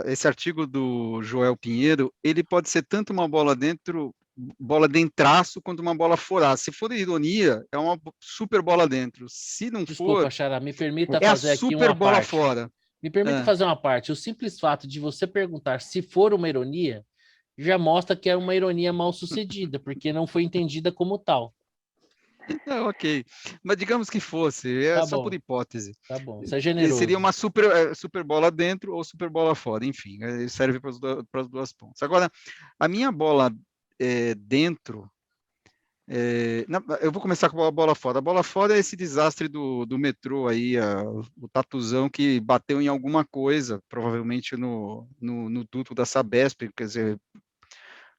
Esse artigo do Joel Pinheiro, ele pode ser tanto uma bola dentro, bola dentraço, quanto uma bola fora. Se for ironia, é uma super bola dentro. Se não Desculpa, for, Xará, me permita é a fazer aqui super uma bola parte. fora. Me permita É. fazer uma parte. O simples fato de você perguntar se for uma ironia já mostra que é uma ironia mal sucedida, porque não foi entendida como tal. Ok. Mas digamos que fosse, é Tá só por bom, hipótese. tá bom. Você é Seria generoso. uma super bola dentro ou super bola fora, enfim, serve para as duas pontas. Agora, a minha bola dentro, eu vou começar com a bola fora. A bola fora é esse desastre do metrô aí, o tatuzão que bateu em alguma coisa, provavelmente no duto da Sabesp, quer dizer,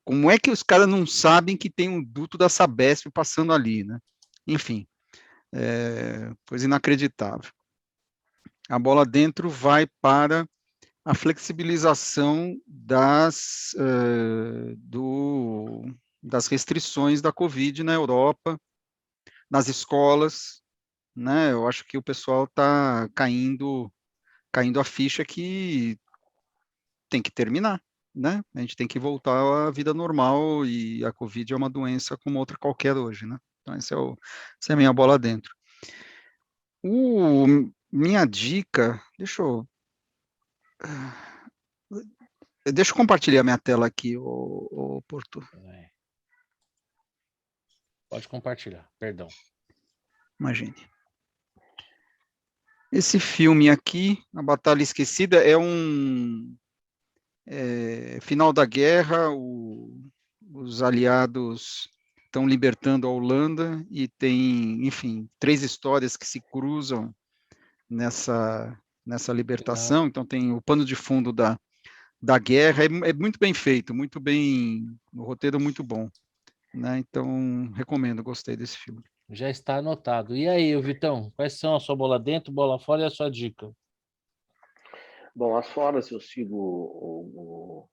como é que os caras não sabem que tem um duto da Sabesp passando ali, né? Enfim, coisa inacreditável. A bola dentro vai para a flexibilização das restrições da Covid na Europa, nas escolas, né? Eu acho que o pessoal está caindo a ficha que tem que terminar, né? A gente tem que voltar à vida normal e a Covid é uma doença como outra qualquer hoje, né? Então, essa é a minha bola dentro. Minha dica, deixa eu compartilhar minha tela aqui, o Porto. Pode compartilhar, perdão. Imagine. Esse filme aqui, A Batalha Esquecida, é final da guerra, os aliados estão libertando a Holanda e tem, enfim, 3 histórias que se cruzam nessa Legal. libertação. Então tem o pano de fundo da guerra, é muito bem feito, muito bem, o roteiro é muito bom, né? Então recomendo, gostei desse filme. Já está anotado. E aí, Vitão, quais são a sua bola dentro, bola fora e a sua dica? Bom, as foras eu sigo o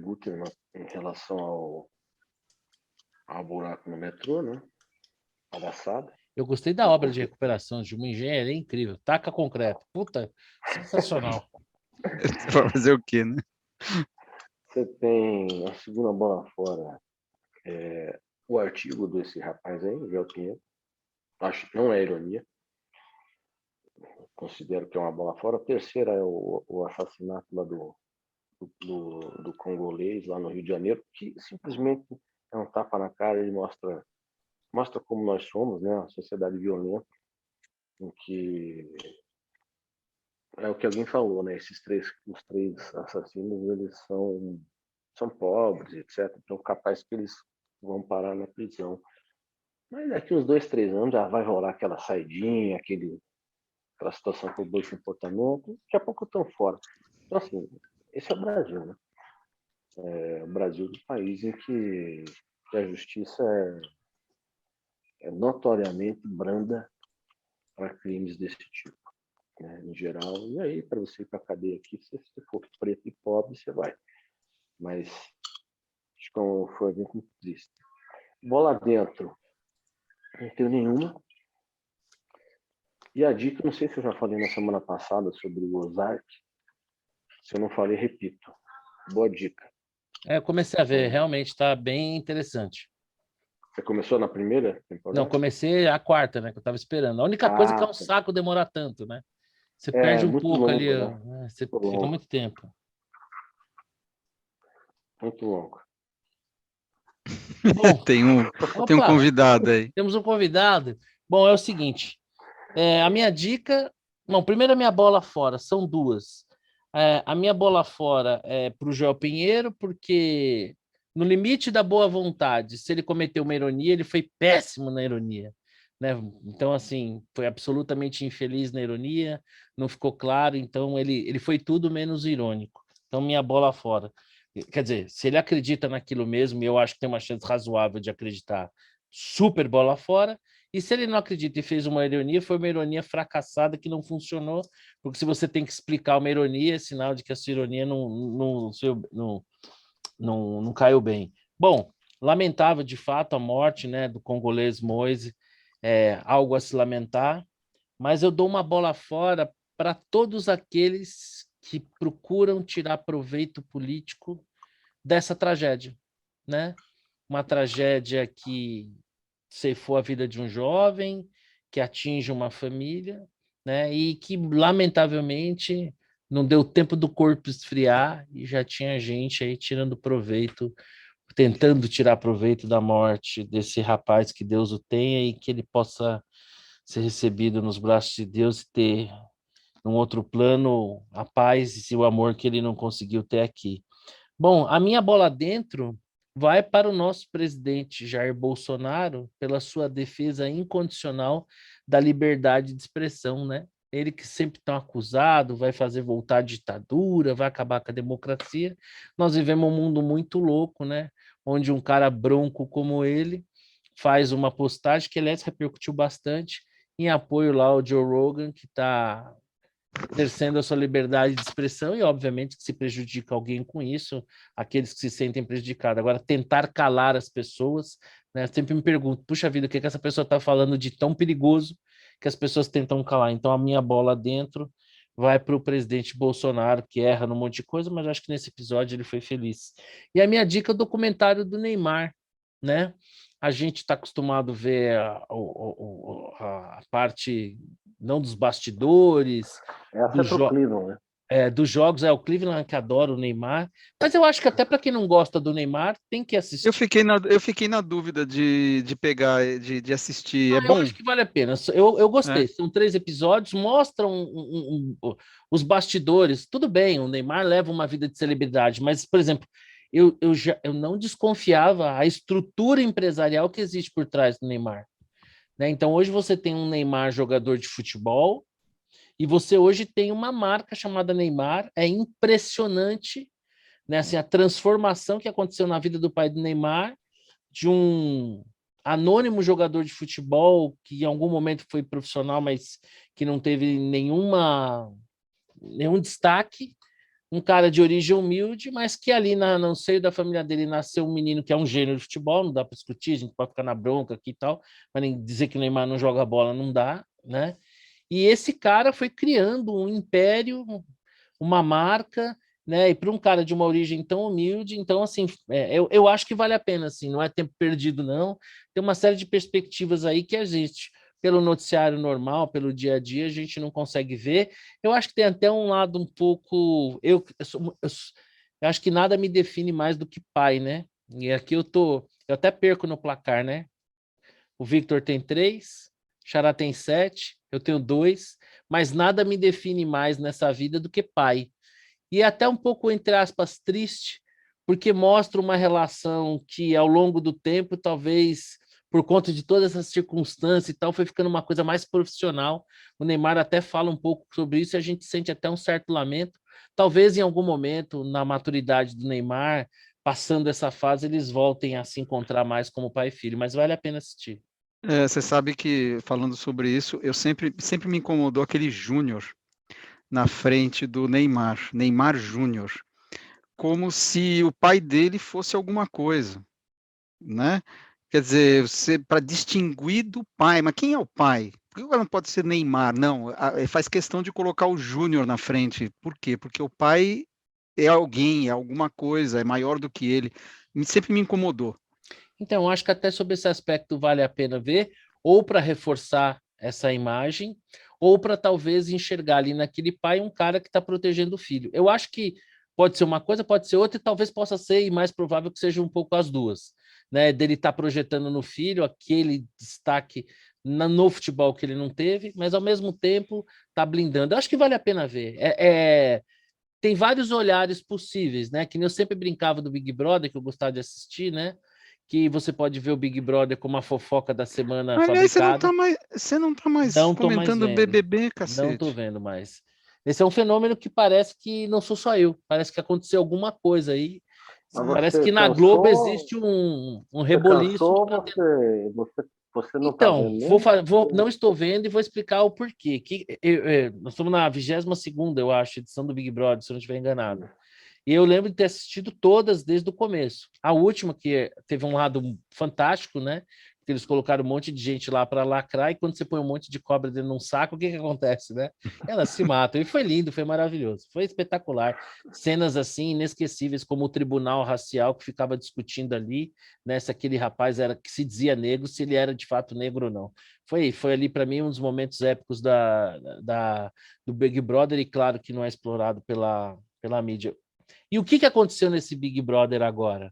Guterman em relação ao buraco no metrô, né? Palhaçada. Eu gostei da obra de recuperação de uma engenharia incrível. Taca concreto. Puta, sensacional. Vai fazer o quê, né? Você tem a segunda bola fora, o artigo desse rapaz aí, Miguel Pinheiro. Acho que não é ironia. Considero que é uma bola fora. A terceira é o assassinato lá do congolês, lá no Rio de Janeiro, que simplesmente é um tapa na cara e mostra como nós somos, né? Uma sociedade violenta, em que é o que alguém falou, né? Os três assassinos, eles são pobres, etc. Então, capaz que eles vão parar na prisão. Mas daqui uns 2, 3 anos já vai rolar aquela saidinha, aquela situação com o bom comportamento. Daqui a pouco estão fora. Então, assim, esse é o Brasil, né? É o Brasil do país em que a justiça é notoriamente branda para crimes desse tipo, né, em geral. E aí, para você ir para a cadeia aqui, se você for preto e pobre, você vai. Mas acho que foi muito triste. Bola dentro, não tenho nenhuma. E a dica, não sei se eu já falei na semana passada sobre o Ozark. Se eu não falei, repito. Boa dica. Eu comecei a ver, realmente está bem interessante. Você começou na primeira Não, temporada? comecei a quarta, né? Que eu estava esperando. A única coisa é que é um saco demorar tanto, né? Você perde um Muito pouco ali, longo, né? né? Você Muito fica longo. muito tempo. Muito longo. Bom, Tem um opa, convidado aí. temos um convidado. Bom, é o seguinte. A minha dica. Bom, primeiro a minha bola fora, são duas. A minha bola fora é para o Joel Pinheiro, porque no limite da boa vontade, se ele cometeu uma ironia, ele foi péssimo na ironia. Né? Então, assim, foi absolutamente infeliz na ironia, não ficou claro, então ele foi tudo menos irônico. Então, minha bola fora. Quer dizer, se ele acredita naquilo mesmo, e eu acho que tem uma chance razoável de acreditar, super bola fora. E se ele não acredita e fez uma ironia, foi uma ironia fracassada que não funcionou, porque se você tem que explicar uma ironia, é sinal de que a sua ironia não caiu bem. Bom, lamentável de fato a morte, né, do congolês Moise, algo a se lamentar, mas eu dou uma bola fora para todos aqueles que procuram tirar proveito político dessa tragédia, né? Uma tragédia que ceifou a vida de um jovem, que atinge uma família, né? E que, lamentavelmente, não deu tempo do corpo esfriar e já tinha gente aí tirando proveito, tentando tirar proveito da morte desse rapaz, que Deus o tenha e que ele possa ser recebido nos braços de Deus e ter, num outro plano, a paz e o amor que ele não conseguiu ter aqui. Bom, a minha bola dentro vai para o nosso presidente Jair Bolsonaro pela sua defesa incondicional da liberdade de expressão, né? Ele que sempre tão acusado, vai fazer voltar a ditadura, vai acabar com a democracia. Nós vivemos um mundo muito louco, né? Onde um cara bronco como ele faz uma postagem que, aliás, repercutiu bastante em apoio lá ao Joe Rogan, que está exercendo a sua liberdade de expressão e, obviamente, que se prejudica alguém com isso, aqueles que se sentem prejudicados. Agora, tentar calar as pessoas, né? Eu sempre me pergunto, puxa vida, o que essa pessoa está falando de tão perigoso que as pessoas tentam calar? Então, a minha bola dentro vai para o presidente Bolsonaro, que erra num monte de coisa, mas acho que nesse episódio ele foi feliz. E a minha dica é o documentário do Neymar, né? A gente está acostumado a ver a parte não dos bastidores, Essa do é pro Cleveland, né? dos jogos, o Cleveland que adora o Neymar, mas eu acho que até para quem não gosta do Neymar, tem que assistir. Eu fiquei na dúvida de pegar, de assistir. É Eu bom? acho que vale a pena. Eu gostei. São 3 episódios, mostram os bastidores. Tudo bem, o Neymar leva uma vida de celebridade, mas, por exemplo, eu não desconfiava a estrutura empresarial que existe por trás do Neymar. Né? Então, hoje você tem um Neymar jogador de futebol e você hoje tem uma marca chamada Neymar. É impressionante, né? Assim, a transformação que aconteceu na vida do pai do Neymar, de um anônimo jogador de futebol que em algum momento foi profissional, mas que não teve nenhum destaque, um cara de origem humilde, mas que ali no seio da família dele nasceu um menino que é um gênio de futebol, não dá para discutir, a gente pode ficar na bronca aqui e tal, mas nem dizer que o Neymar não joga bola não dá, né? E esse cara foi criando um império, uma marca, né? E para um cara de uma origem tão humilde, então, assim, eu acho que vale a pena, assim, não é tempo perdido, não. Tem uma série de perspectivas aí que existe. Pelo noticiário normal, pelo dia a dia, a gente não consegue ver. Eu acho que tem até um lado um pouco. Eu acho que nada me define mais do que pai, né? E aqui eu até perco no placar, né? O Victor tem 3, Xará tem 7, eu tenho 2, mas nada me define mais nessa vida do que pai. E é até um pouco, entre aspas, triste, porque mostra uma relação que, ao longo do tempo, talvez por conta de todas essas circunstâncias e tal, foi ficando uma coisa mais profissional. O Neymar até fala um pouco sobre isso e a gente sente até um certo lamento. Talvez em algum momento, na maturidade do Neymar, passando essa fase, eles voltem a se encontrar mais como pai e filho, mas vale a pena assistir. Você sabe que, falando sobre isso, eu sempre me incomodou aquele Júnior na frente do Neymar, Neymar Júnior, como se o pai dele fosse alguma coisa, né? Quer dizer, para distinguir do pai, mas quem é o pai? Por que não pode ser Neymar? Não, faz questão de colocar o Júnior na frente. Por quê? Porque o pai é alguém, é alguma coisa, é maior do que ele. Sempre me incomodou. Então, acho que até sobre esse aspecto vale a pena ver, ou para reforçar essa imagem, ou para talvez enxergar ali naquele pai um cara que está protegendo o filho. Eu acho que pode ser uma coisa, pode ser outra, e talvez possa ser, e mais provável que seja um pouco as duas, né? Dele estar projetando no filho aquele destaque no futebol que ele não teve, mas ao mesmo tempo está blindando. Eu acho que vale a pena ver. Tem vários olhares possíveis, né? Que nem eu sempre brincava do Big Brother, que eu gostava de assistir, né? Que você pode ver o Big Brother como a fofoca da semana Aliás, fabricada. você não tá mais Não tô mais comentando vendo. BBB, Não tô cacete. vendo mais. Esse é um fenômeno que parece que não sou só eu. Parece que aconteceu alguma coisa aí. Mas Parece você que na Globo cansou, existe um você reboliço. cansou, você não está Então, vendo mesmo? não estou vendo e vou explicar o porquê. Nós estamos na 22ª, eu acho, edição do Big Brother, se eu não estiver enganado. E eu lembro de ter assistido todas desde o começo. A última, que teve um lado fantástico, né? Que eles colocaram um monte de gente lá para lacrar, e quando você põe um monte de cobra dentro de um saco, o que acontece, né? Elas se matam. E foi lindo, foi maravilhoso, foi espetacular. Cenas assim inesquecíveis, como o tribunal racial que ficava discutindo ali, né? Se aquele rapaz era que se dizia negro, se ele era de fato negro ou não. Foi ali, para mim, um dos momentos épicos do Big Brother, e claro que não é explorado pela mídia. E o que aconteceu nesse Big Brother agora?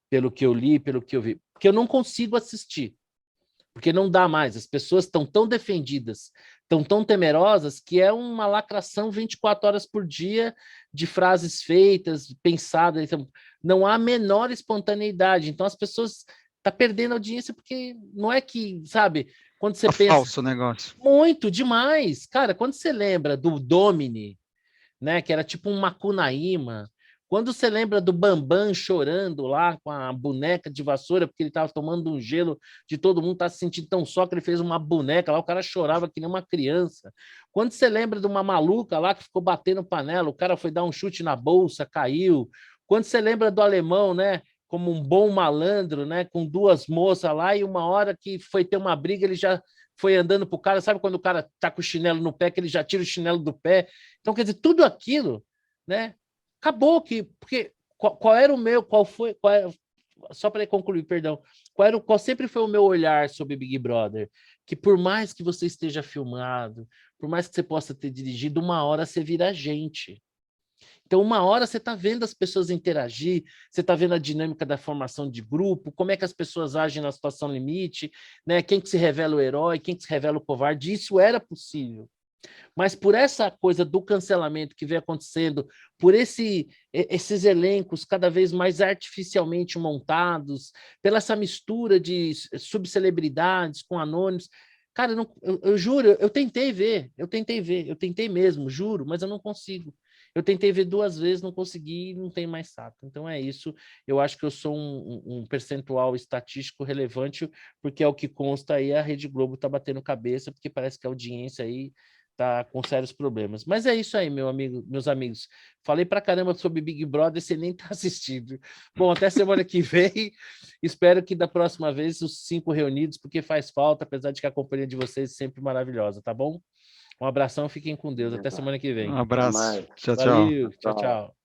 Pelo que eu li, pelo que eu vi. Porque eu não consigo assistir. Porque não dá mais. As pessoas estão tão defendidas, estão tão temerosas, que é uma lacração 24 horas por dia de frases feitas, pensadas. Então, não há a menor espontaneidade. Então, as pessoas estão perdendo audiência porque não é que, sabe, quando você pensa. Falso o negócio. Muito, demais. Cara, quando você lembra do Domini, né? Que era tipo um Macunaíma. Quando você lembra do Bambam chorando lá com a boneca de vassoura, porque ele estava tomando um gelo de todo mundo, tá se sentindo tão só que ele fez uma boneca lá, o cara chorava que nem uma criança. Quando você lembra de uma maluca lá que ficou batendo panela, o cara foi dar um chute na bolsa, caiu. Quando você lembra do alemão, né? Como um bom malandro, né? Com 2 moças lá, e uma hora que foi ter uma briga, ele já foi andando pro cara, sabe quando o cara tá com o chinelo no pé, que ele já tira o chinelo do pé. Então, quer dizer, tudo aquilo, né? Acabou porque qual era o meu, só para concluir, perdão, qual sempre foi o meu olhar sobre Big Brother? Que por mais que você esteja filmado, por mais que você possa ter dirigido, uma hora você vira gente. Então, uma hora você está vendo as pessoas interagir, você está vendo a dinâmica da formação de grupo, como é que as pessoas agem na situação limite, né? Quem que se revela o herói, quem que se revela o covarde, isso era possível. Mas por essa coisa do cancelamento que vem acontecendo, por esses elencos cada vez mais artificialmente montados, pela essa mistura de subcelebridades com anônimos, cara, eu juro, eu tentei ver, eu tentei mesmo, juro, mas eu não consigo. Eu tentei ver 2 vezes, não consegui, não tem mais saco. Então é isso. Eu acho que eu sou um percentual estatístico relevante, porque é o que consta aí, a Rede Globo está batendo cabeça, porque parece que a audiência aí tá com sérios problemas. Mas é isso aí, meus amigos. Falei pra caramba sobre Big Brother, você nem tá assistindo. Bom, até semana que vem. Espero que da próxima vez os 5 reunidos, porque faz falta, apesar de que a companhia de vocês é sempre maravilhosa, tá bom? Um abração, fiquem com Deus. Até semana que Um vem. Até abraço. mais. Tchau, tchau. Valeu, tchau, Tchau. tchau.